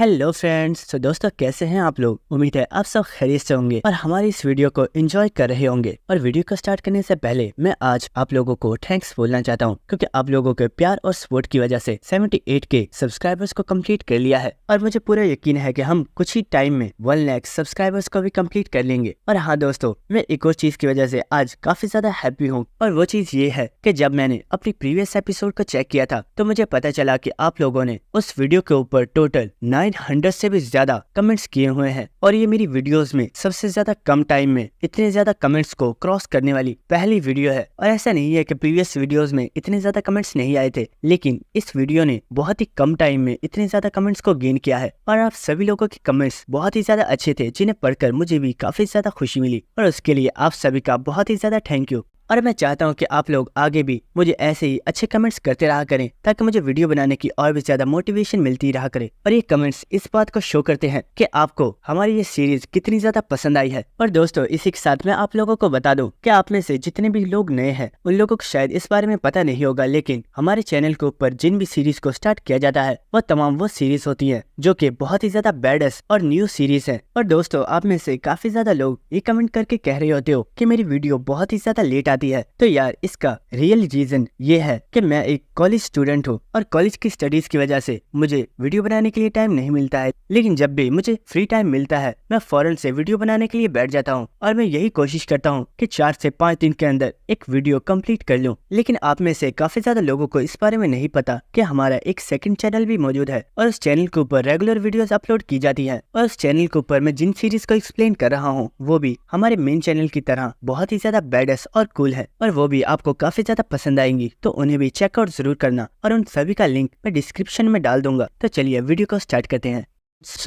Hello friends. तो दोस्तों कैसे हैं आप लोग। उम्मीद है आप सब खैरियत से होंगे और हमारी इस वीडियो को एंजॉय कर रहे होंगे। और वीडियो को स्टार्ट करने से पहले मैं आज आप लोगों को थैंक्स बोलना चाहता हूं, क्योंकि आप लोगों के प्यार और सपोर्ट की वजह से 78 के सब्सक्राइबर्स को कंप्लीट कर लिया है और मुझे पूरा यकीन है कि हम कुछ ही टाइम में 1 लाख सब्सक्राइबर्स को भी कंप्लीट कर लेंगे। और हाँ दोस्तों, मैं एक और चीज की वजह से आज काफी ज्यादा हैप्पी हूँ, और वो चीज ये है कि जब मैंने अपनी प्रीवियस एपिसोड को चेक किया था तो मुझे पता चला कि आप लोगों ने उस वीडियो के ऊपर टोटल 900 से भी ज्यादा कमेंट्स किए हुए हैं। और ये मेरी वीडियोस में सबसे ज्यादा कम टाइम में इतने ज्यादा कमेंट्स को क्रॉस करने वाली पहली वीडियो है। और ऐसा नहीं है कि प्रीवियस वीडियोस में इतने ज्यादा कमेंट्स नहीं आए थे, लेकिन इस वीडियो ने बहुत ही कम टाइम में इतने ज्यादा कमेंट्स को गेन किया है। और आप सभी लोगों के कमेंट्स बहुत ही ज्यादा अच्छे थे, जिन्हें पढ़कर मुझे भी काफी ज्यादा खुशी मिली, और उसके लिए आप सभी का बहुत ही ज्यादा थैंक यू। और मैं चाहता हूं कि आप लोग आगे भी मुझे ऐसे ही अच्छे कमेंट्स करते रहा करें, ताकि मुझे वीडियो बनाने की और भी ज्यादा मोटिवेशन मिलती रहा करे। और ये कमेंट्स इस बात को शो करते हैं कि आपको हमारी ये सीरीज कितनी ज्यादा पसंद आई है। और दोस्तों, इसी के साथ मैं आप लोगों को बता दूं कि आप में से जितने भी लोग नए हैं उन लोगों को शायद इस बारे में पता नहीं होगा, लेकिन हमारे चैनल के ऊपर जिन भी सीरीज को स्टार्ट किया जाता है वो तमाम वो सीरीज होती है जो कि बहुत ही ज्यादा बैडेस्ट और न्यू सीरीज है। और दोस्तों, आप में से काफी ज्यादा लोग ये कमेंट करके कह रहे होते हो कि मेरी वीडियो बहुत ही ज्यादा लेट आती है। तो यार, इसका रियल रीजन ये है कि मैं एक कॉलेज स्टूडेंट हूँ और कॉलेज की स्टडीज की वजह से मुझे वीडियो बनाने के लिए टाइम नहीं मिलता है। लेकिन जब भी मुझे फ्री टाइम मिलता है मैं फौरन से वीडियो बनाने के लिए बैठ जाता हूँ, और मैं यही कोशिश करता हूँ कि 4 से 5 दिन के अंदर एक वीडियो कंप्लीट कर लूँ। लेकिन आप में से काफी ज्यादा लोगों को इस बारे में नहीं पता कि हमारा एक सेकंड चैनल भी मौजूद है, और उस चैनल के ऊपर रेगुलर वीडियोस अपलोड की जाती है। और उस चैनल के ऊपर मैं जिन सीरीज को एक्सप्लेन कर रहा हूँ वो भी हमारे मेन चैनल की तरह बहुत ही ज्यादा बैडेस्ट और कूल है, और वो भी आपको काफी ज्यादा पसंद आएंगी। तो उन्हें भी चेकआउट जरूर करना, और उन सभी का लिंक मैं डिस्क्रिप्शन में डाल दूंगा। तो चलिए वीडियो को स्टार्ट करते हैं।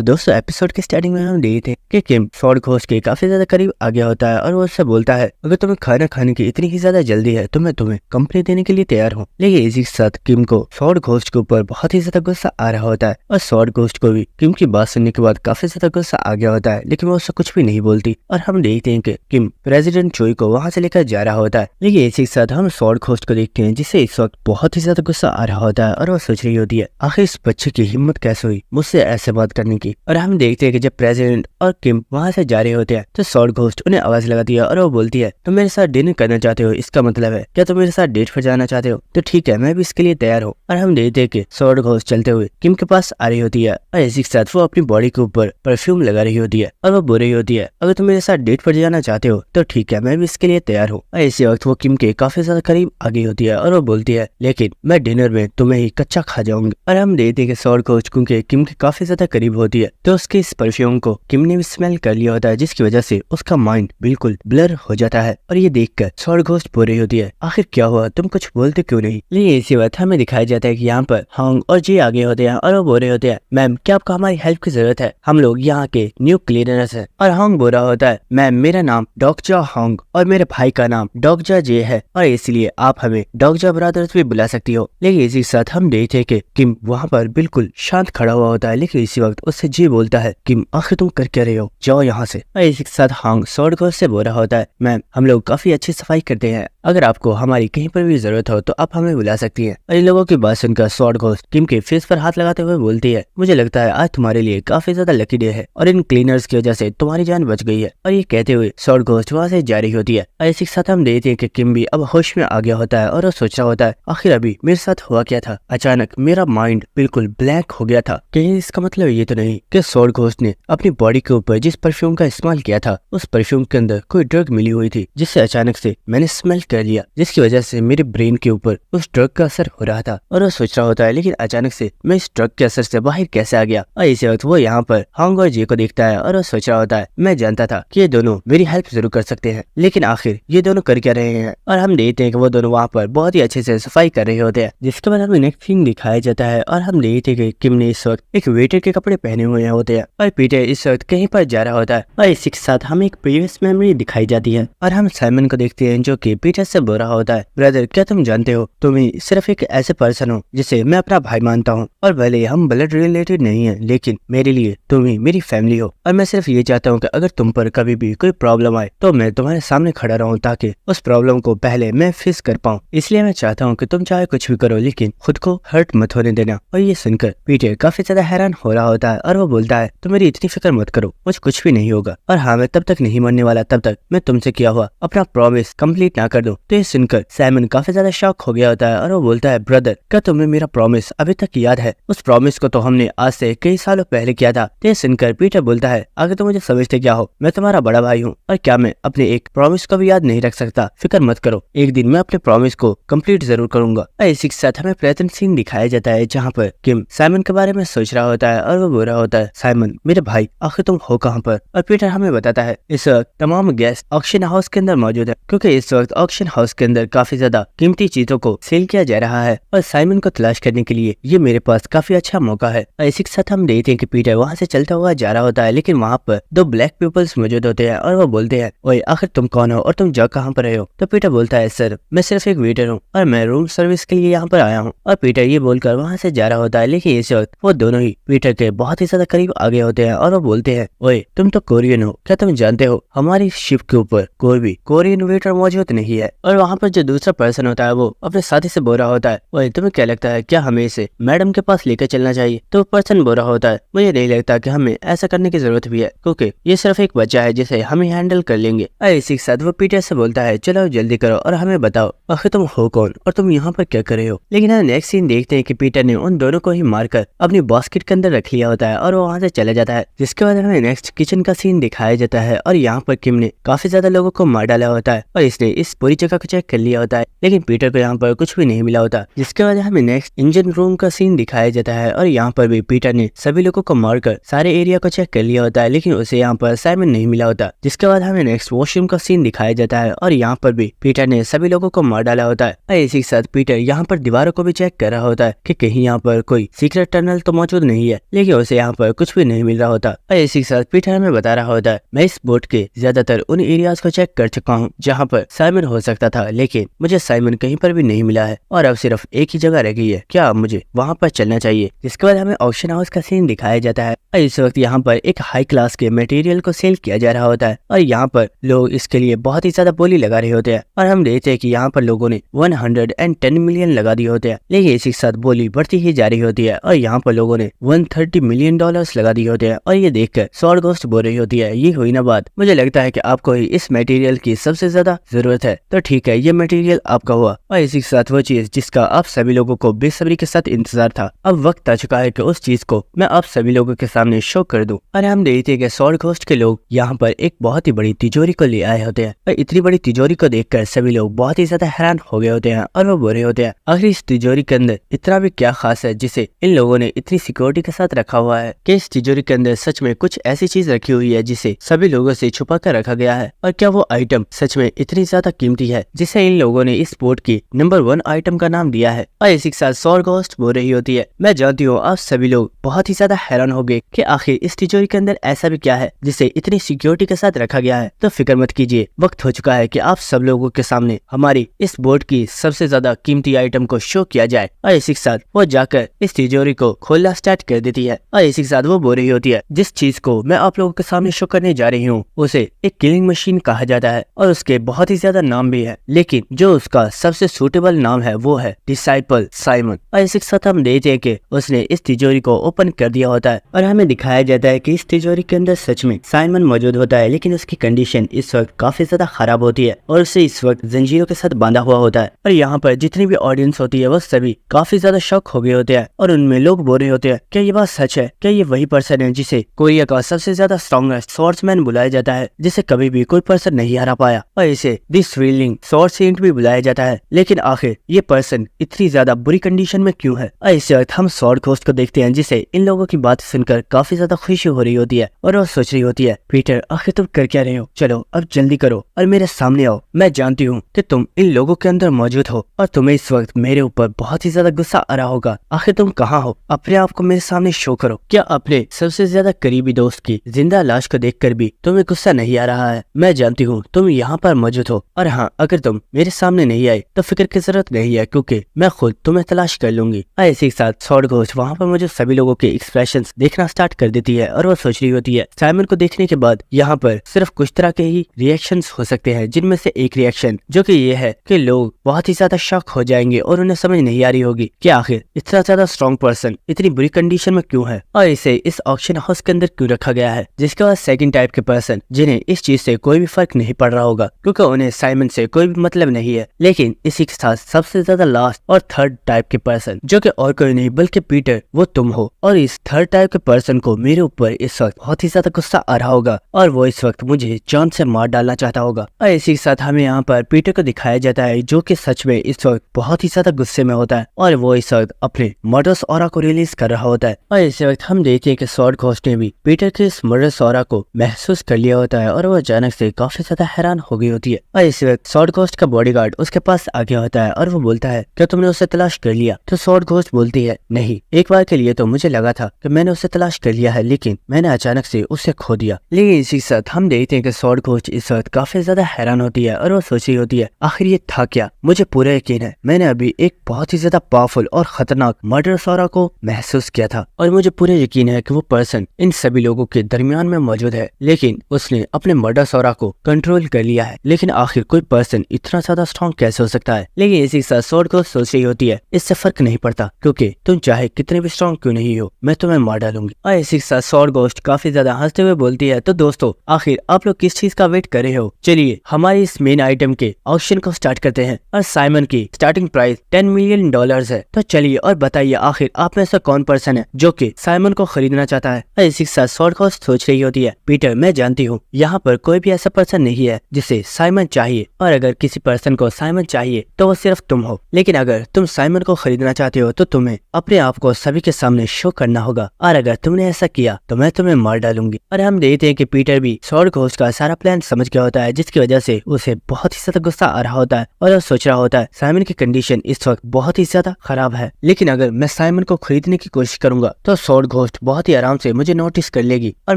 दोस्तों, एपिसोड के स्टार्टिंग में हम देखे थे कि किम सॉर्ड घोस्ट के काफी ज्यादा करीब आ गया होता है, और वो उससे बोलता है अगर तुम्हें खाना खाने की इतनी ही ज्यादा जल्दी है तो मैं तुम्हें कंपनी देने के लिए तैयार हूँ। लेकिन इसी के साथ किम को सॉर्ड घोस्ट के ऊपर बहुत ही ज्यादा गुस्सा आ रहा होता है, और सॉर्ड घोस्ट को भी किम की बात सुनने के बाद काफी ज्यादा गुस्सा आ गया होता है, लेकिन वो उससे कुछ भी नहीं बोलती। और हम देखते हैं कि किम प्रेसिडेंट चोई को वहां से लेकर जा रहा होता है। लेकिन इसी के साथ हम सॉर्ड घोस्ट को देखते हैं, जिसे इस वक्त बहुत ही ज्यादा गुस्सा आ रहा होता है, और वो सोच रही होती है आखिर इस बच्चे की हिम्मत कैसे हुई मुझसे ऐसे बात करने की। और हम देखते हैं कि जब प्रेसिडेंट और किम वहां से जा रहे होते हैं तो सॉर्ड घोस्ट उन्हें आवाज लगाती है, और वो बोलती है तुम मेरे साथ डिनर करना चाहते हो, इसका मतलब है क्या तुम मेरे साथ डेट पर जाना चाहते हो? तो ठीक है, मैं भी इसके लिए तैयार हूँ। और हम देखते हैं कि सॉर्ड घोस्ट चलते हुए किम के पास आ रही होती है, और इसी के साथ वो अपनी बॉडी के ऊपर परफ्यूम लगा रही होती है, और वो बोल रही होती है अगर तुम मेरे साथ डेट पर जाना चाहते हो तो ठीक है, मैं भी इसके लिए तैयार हूँ। और इसी वक्त वो किम के काफी ज्यादा करीब आ गई होती है, और वो बोलती है लेकिन मैं डिनर में तुम्हें ही कच्चा खा जाऊंगी। और हम देखते हैं कि सॉर्ड घोस्ट क्योंकि किम के काफी ज्यादा करीब होती है तो उसके इस परफ्यूम को किम ने भी स्मेल कर लिया होता है, जिसकी वजह से उसका माइंड बिल्कुल ब्लर हो जाता है। और ये देखकर सॉर्ड घोस्ट बोल रही होती है आखिर क्या हुआ, तुम कुछ बोलते क्यों नहीं? लेकिन इसी वक्त हमें दिखाया जाता है कि यहाँ पर हांग और जी आगे होते हैं, और वो बोल रहे होते हैं मैम क्या आपको हमारी हेल्प की जरूरत है? हम लोग यहाँ के न्यू क्लीनर्स हैं। और हांग बोल रहा होता है मैम मेरा नाम डॉक्जा हांग और मेरे भाई का नाम डॉक्जा जे है, और इसलिए आप हमें डॉक्जा ब्रदर्स भी बुला सकती हो। लेकिन इसी के साथ हम देखते हैं कि किम वहाँ पर बिल्कुल शांत खड़ा हुआ होता है, लेकिन इसी वक्त उससे जी बोलता है किम आखिर तुम कर क्या रहे हो, जाओ यहाँ से। और इसी के साथ हांग सॉर्ड घोस्ट से बोल रहा होता है मैम हम लोग काफी अच्छी सफाई करते हैं, अगर आपको हमारी कहीं पर भी जरूरत हो तो आप हमें बुला सकती हैं। और इन लोगों की बात सुनकर सॉर्ड घोस्ट किम के फेस पर हाथ लगाते हुए बोलती है मुझे लगता है आज तुम्हारे लिए काफी ज्यादा लकी डे है, और इन क्लीनर्स की वजह से तुम्हारी जान बच गई है। और ये कहते हुए सॉर्ड घोस्ट वहाँ से जा रही होती है। और इसी के साथ हम देखते हैं कि किम भी अब होश में आ गया होता है, और वो सोच रहा होता है आखिर अभी मेरे साथ हुआ क्या था, अचानक मेरा माइंड बिल्कुल ब्लैक हो गया था। कहीं इसका मतलब ये तो नहीं कि सॉर्ड घोस्ट ने अपनी बॉडी के ऊपर जिस परफ्यूम का इस्तेमाल किया था उस परफ्यूम के अंदर कोई ड्रग मिली हुई थी, जिससे अचानक से मैंने स्मेल कर लिया, जिसकी वजह से मेरे ब्रेन के ऊपर उस ड्रग का असर हो रहा था। और वो सोच रहा होता है लेकिन अचानक से मैं इस ड्रग के असर से बाहर कैसे आ गया। और इसी वक्त वो यहाँ पर हांग और जे को देखता है, और वो सोच रहा होता है मैं जानता था कि ये दोनों मेरी हेल्प जरूर कर सकते हैं, लेकिन आखिर ये दोनों कर क्या रहे हैं? और हम देखते हैं कि वो दोनों वहाँ पर बहुत ही अच्छे से सफाई कर रहे होते हैं, जिसके बाद हमें नेक्स्ट सीन दिखाया जाता है। और हम देखते हैं कि किम ने इस वक्त एक वेटर के कपड़े पहने हुए होते हैं, और पीटर इस वक्त कहीं पर जा रहा होता है। और इसी के साथ हमें एक प्रीवियस मेमोरी दिखाई जाती है, और हम साइमन को देखते हैं जो कि पीटर से बोल रहा होता है ब्रदर क्या तुम जानते हो तुम ही सिर्फ एक ऐसे पर्सन हो जिसे मैं अपना भाई मानता हूँ, और भले हम ब्लड रिलेटेड नहीं है लेकिन मेरे लिए तुम ही मेरी फैमिली हो, और मैं सिर्फ ये चाहता हूँ कि अगर तुम पर कभी भी कोई प्रॉब्लम आए तो मैं तुम्हारे सामने खड़ा रहूँ, ताकि उस प्रॉब्लम को पहले मैं फेस कर पाऊँ। इसलिए मैं चाहता हूँ कि तुम चाहे कुछ भी करो लेकिन खुद को हर्ट मत होने देना। और ये सुनकर पीटर काफी ज्यादा हैरान हो रहा होता होता है और वो बोलता है तुम मेरी इतनी फिक्र मत करो, मुझे कुछ भी नहीं होगा, और हाँ मैं तब तक नहीं मरने वाला, तब तक मैं तुमसे किया हुआ अपना प्रॉमिस कंप्लीट ना कर दूं। तो ये सुनकर साइमन काफी ज्यादा शॉक हो गया होता है और वो बोलता है ब्रदर, क्या तुम्हें मेरा प्रॉमिस अभी तक याद है? उस प्रॉमिस को तो हमने आज से कई सालों पहले किया था। तो ये सुनकर पीटर बोलता है आगे तो मुझे समझते क्या हो, मैं तुम्हारा बड़ा भाई हूँ और क्या मैं अपने एक प्रॉमिस को भी याद नहीं रख सकता? फिक्र मत करो, एक दिन मैं अपने प्रॉमिस को कंप्लीट जरूर करूंगा। इसी के साथ हमें प्रेजेंट सीन दिखाया जाता है जहाँ पर किम साइमन के बारे में सोच रहा होता है और वो बोल रहा होता है साइमन मेरे भाई आखिर तुम हो कहाँ पर? और पीटर हमें बताता है इस वक्त तमाम गेस्ट ऑक्शन हाउस के अंदर मौजूद है, क्योंकि इस वक्त ऑक्शन हाउस के अंदर काफी ज्यादा कीमती चीजों को सेल किया जा रहा है और साइमन को तलाश करने के लिए ये मेरे पास काफी अच्छा मौका है। और इसी के साथ हम देखते हैं कि पीटर वहाँ से चलता हुआ जा रहा होता है, लेकिन वहाँ पर दो ब्लैक पीपल्स मौजूद होते हैं और वो बोलते हैं ओए आखिर तुम कौन हो और तुम जा कहाँ पर रहे हो? तो पीटर बोलता है सर मैं सिर्फ एक वेटर हूँ और मैं रूम सर्विस के लिए यहाँ पर आया हूँ। और पीटर ये बोलकर वहाँ से जा रहा होता है, लेकिन इस वक्त वो दोनों ही पीटर के बहुत ही ज्यादा करीब आ गए होते हैं और वो बोलते हैं ओए तुम तो कोरियन हो, क्या तुम जानते हो हमारी शिप के ऊपर कोई भी कोरियन वेटर मौजूद नहीं है? और वहाँ पर जो दूसरा पर्सन होता है वो अपने साथी से बोल रहा होता है ओए तुम्हें क्या लगता है क्या हमें इसे मैडम के पास लेकर चलना चाहिए? तो पर्सन बोल रहा होता है मुझे नहीं लगता कि हमें ऐसा करने की जरूरत भी है, क्योंकि ये सिर्फ एक बच्चा है जिसे हम ही हैंडल कर लेंगे। इसी के साथ वो पीटर से बोलता है चलो जल्दी करो और हमें बताओ आखिर तुम हो कौन और तुम यहाँ पर क्या कर रहे हो? लेकिन हम नेक्स्ट सीन देखते हैं कि पीटर ने उन दोनों को ही मारकर अपनी बास्केट के अंदर रख लिया होता है और वो वहाँ से चला जाता है। जिसके बाद हमें नेक्स्ट किचन का सीन दिखाया जाता है और यहाँ पर किम ने काफी ज्यादा लोगों को मार डाला होता है और इसने इस पूरी जगह को चेक कर लिया होता है, लेकिन पीटर को यहाँ पर कुछ भी नहीं मिला होता। जिसके बाद हमें नेक्स्ट इंजन रूम का सीन दिखाया जाता है और यहाँ पर भी पीटर ने सभी लोगों को मारकर सारे एरिया को चेक कर लिया होता है, लेकिन उसे यहाँ पर साइमन नहीं मिला होता। जिसके बाद हमें नेक्स्ट वॉशरूम का सीन दिखाया जाता है और यहाँ पर भी पीटर ने सभी लोगों को मार डाला होता है। और इसी के साथ पीटर यहाँ पर दीवारों को भी चेक कर रहा होता है कि कहीं यहाँ पर कोई सीक्रेट टनल तो मौजूद नहीं है, लेकिन उसे यहाँ पर कुछ भी नहीं मिल रहा होता। और इसी के साथ पीटर हमें बता रहा होता है मैं इस बोट के ज्यादातर उन एरियाज को चेक कर चुका हूँ जहाँ पर साइमन हो सकता था, लेकिन मुझे साइमन कहीं पर भी नहीं मिला है और अब सिर्फ एक ही जगह रह गई है, क्या अब मुझे वहाँ पर चलना चाहिए? जिसके बाद हमें ऑक्शन हाउस का सीन दिखाया जाता है और इस वक्त यहाँ पर एक हाई क्लास के मटेरियल को सेल किया जा रहा होता है और यहाँ पर लोग इसके लिए बहुत ही ज्यादा बोली लगा रहे होते हैं और हम देखते हैं कि यहाँ पर लोगों ने 110 मिलियन लगा दिए होते हैं, लेकिन इसी के साथ बोली बढ़ती ही जा रही होती है और यहाँ पर लोगों ने 130 मिलियन डॉलर्स लगा दिए होते हैं। और ये देखकर सॉर्ड घोस्ट बोल रही होती है ये हुई ना बात, मुझे लगता है कि आपको ही इस मटेरियल की सबसे ज्यादा जरूरत है, तो ठीक है ये मटेरियल आपका हुआ। और इसी के साथ वो चीज जिसका आप सभी लोगों को बेसब्री के साथ इंतजार था, अब वक्त आ चुका है कि उस चीज को मैं आप सभी लोगों के सामने शो कर दूं। और हम देखते हैं कि सॉर्ड घोस्ट के लोग यहाँ पर एक बहुत ही बड़ी तिजोरी को ले आए होते हैं और इतनी बड़ी तिजोरी को देखकर सभी लोग बहुत ही ज्यादा हैरान हो गए होते हैं और वो बोल रहे होते हैं आखिर इस तिजोरी के अंदर इतना भी क्या खास है जिसे इन लोगों ने इतनी सिक्योरिटी के साथ रखा हुआ है कि इस तिजोरी के अंदर सच में कुछ ऐसी चीज रखी हुई है जिसे सभी लोगों से छुपा कर रखा गया है, और क्या वो आइटम सच में इतनी ज्यादा कीमती है जिसे इन लोगों ने इस बोट की नंबर 1 आइटम का नाम दिया है। और इसी के साथ सॉर्ड घोस्ट बोल रही होती है मैं जानती हूँ आप सभी लोग बहुत ही ज्यादा हैरान हो गए कि आखिर इस तिजोरी के अंदर ऐसा भी क्या है जिसे इतनी सिक्योरिटी के साथ रखा गया है, तो फिक्र मत कीजिए, वक्त हो चुका है कि आप सब लोगों के सामने हमारी इस बोट की सबसे ज्यादा कीमती आइटम को शो किया जाए। और इसी के साथ वो जाकर इस तिजोरी को खोलना स्टार्ट कर देती है और इसी के साथ वो बोल रही होती है जिस चीज को मैं आप लोगों के सामने शो करने जा रही हूँ उसे एक किलिंग मशीन कहा जाता है और उसके बहुत ही ज्यादा नाम भी है, लेकिन जो उसका सबसे सूटेबल नाम है वो है डिसाइपल साइमन। और इसी के साथ हम देखते हैं कि उसने इस तिजोरी को ओपन कर दिया होता है और हमें दिखाया जाता है कि इस तिजोरी के अंदर सच में साइमन मौजूद होता है, लेकिन उसकी कंडीशन इस वक्त काफी ज्यादा खराब होती है और उसे इस वक्त जंजीरों के साथ बांधा हुआ होता है। और यहाँ पर जितनी भी ऑडियंस होती है वो सभी काफी ज्यादा शॉक हो गए होते हैं और उनमें लोग बोल रहे होते हैं क्या ये बात सच है, क्या ये वही पर्सन है जिसे कोरिया का सबसे ज्यादा स्ट्रॉन्गेस्ट स्वॉर्ड्समैन बुलाया जाता है, जिसे कभी भी कोई पर्सन नहीं हरा पाया, और इसे द थ्रिलिंग स्वॉर्ड सेंट भी बुलाया जाता है, लेकिन आखिर ये पर्सन इतनी ज्यादा बुरी कंडीशन में क्यों है? और इस वक्त हम सॉर्ड घोस्ट को देखते हैं जिसे इन लोगों की बात सुनकर काफी ज्यादा खुशी हो रही होती है और वो सोच रही होती है पीटर आखिर तुम कर क्या रहे हो, चलो अब जल्दी करो और मेरे सामने आओ, मैं जानती हूँ कि तुम इन लोगों के अंदर मौजूद हो और तुम्हें इस वक्त मेरे ऊपर बहुत ही ज्यादा गुस्सा आ रहा होगा, आखिर तुम कहाँ हो, अपने आप को मेरे सामने शो करो। क्या अपने सबसे ज्यादा करीबी दोस्त की जिंदा लाश को देखकर भी तुम्हें गुस्सा नहीं आ रहा है? मैं जानती हूँ तुम यहाँ पर मौजूद हो और हाँ अगर तुम मेरे सामने नहीं आए तो फिक्र की जरूरत नहीं है क्योंकि मैं खुद तुम्हें तलाश कर लूंगी। इसी के साथ सॉर्ड घोस्ट वहाँ पर मुझे सभी लोगों के एक्सप्रेशंस देखना स्टार्ट स्टार्ट कर देती है और वो सोच रही होती है साइमन को देखने के बाद यहाँ पर सिर्फ कुछ तरह के ही रिएक्शंस हो सकते हैं, जिनमें से एक रिएक्शन जो कि ये है कि लोग बहुत ही ज्यादा शॉक हो जाएंगे और उन्हें समझ नहीं आ रही होगी कि आखिर इतना ज्यादा स्ट्रॉन्ग पर्सन इतनी बुरी कंडीशन में क्यों है और इसे इस ऑक्शन हाउस के अंदर क्यों रखा गया है। जिसके बाद सेकंड टाइप के पर्सन जिन्हें इस चीज से कोई भी फर्क नहीं पड़ रहा होगा क्योंकि उन्हें साइमन से कोई भी मतलब नहीं है, लेकिन इसी के साथ सबसे ज्यादा लास्ट और थर्ड टाइप के पर्सन जो कि और कोई नहीं बल्कि पीटर वो तुम हो। और इस थर्ड टाइप के पर्सन को मेरे ऊपर इस वक्त बहुत ही ज्यादा गुस्सा आ रहा होगा और वो इस वक्त मुझे जान से मार डालना चाहता होगा। और इसी के साथ हमें यहाँ पर पीटर को दिखाया जाता है जो कि सच में इस वक्त बहुत ही ज्यादा गुस्से में होता है और वो इस वक्त अपने मर्डरस ऑरा को रिलीज कर रहा होता है। और इस वक्त हम देखते हैं कि स्वॉर्ड घोस्ट ने भी पीटर के इस मर्डरस ऑरा को महसूस कर लिया होता है और वो अचानक से काफी ज्यादा हैरान हो गई होती है। और इस वक्त स्वॉर्ड घोस्ट का बॉडीगार्ड उसके पास आ गया होता है और वो बोलता है क्या तुमने उसे तलाश कर लिया? तो स्वॉर्ड घोस्ट बोलती है नहीं, एक बार के लिए तो मुझे लगा था कि मैंने उसे तलाश कर लिया है, लेकिन मैंने अचानक से उसे खो दिया। लेकिन इसी के साथ हम देखते हैं कि स्वॉर्ड घोस्ट इस वक्त काफी ज्यादा हैरान होती है और वो सोच रही होती है आखिर ये था क्या? मुझे पूरा यकीन है मैंने अभी एक बहुत ही ज्यादा पावरफुल और खतरनाक मर्डर ऑरा को महसूस किया था और मुझे पूरा यकीन है कि वो पर्सन इन सभी लोगों के दरमियान में मौजूद है, लेकिन उसने अपने मर्डर ऑरा को कंट्रोल कर लिया है। लेकिन आखिर कोई पर्सन इतना ज्यादा स्ट्रॉन्ग कैसे हो सकता है? लेकिन इसी के साथ स्वॉर्ड घोस्ट सोच रही होती है इससे फर्क नहीं पड़ता क्योंकि तुम चाहे कितने भी स्ट्रॉन्ग क्यों नहीं हो मैं तुम्हें मार डालूंगी। और इसी के साथ स्वॉर्ड घोस्ट काफी ज्यादा हंसते हुए बोलती है तो दोस्तों आखिर आप लोग किस चीज का वेट कर रहे हो? चलिए हमारी इस मेन आइटम के ऑक्शन को स्टार्ट करते हैं और साइमन की स्टार्टिंग प्राइस $10 मिलियन है। तो चलिए और बताइए आखिर आप में से कौन पर्सन है जो कि साइमन को खरीदना चाहता है? और इसी के साथ स्वॉर्ड घोस्ट सोच रही होती है पीटर मैं जानती हूँ यहाँ पर कोई भी ऐसा पर्सन नहीं है जिसे साइमन चाहिए, और अगर किसी पर्सन को साइमन चाहिए तो वो सिर्फ तुम हो। लेकिन अगर तुम साइमन को खरीदना चाहते हो तो तुम्हें अपने आप को सभी के सामने शो करना होगा, और अगर तुमने ऐसा किया तो मैं तुम्हें मार डालूंगी। और हम देखते हैं कि पीटर भी स्वॉर्ड घोस्ट का सारा प्लान समझ गया होता है, जिसकी वजह से उसे बहुत ही ज्यादा गुस्सा आ रहा होता है और वो सोच रहा होता है साइमन की कंडीशन इस वक्त बहुत ही ज्यादा खराब है, लेकिन अगर मैं साइमन को खरीदने की कोशिश करूंगा तो स्वॉर्ड घोस्ट बहुत ही आराम से मुझे नोटिस कर लेगी और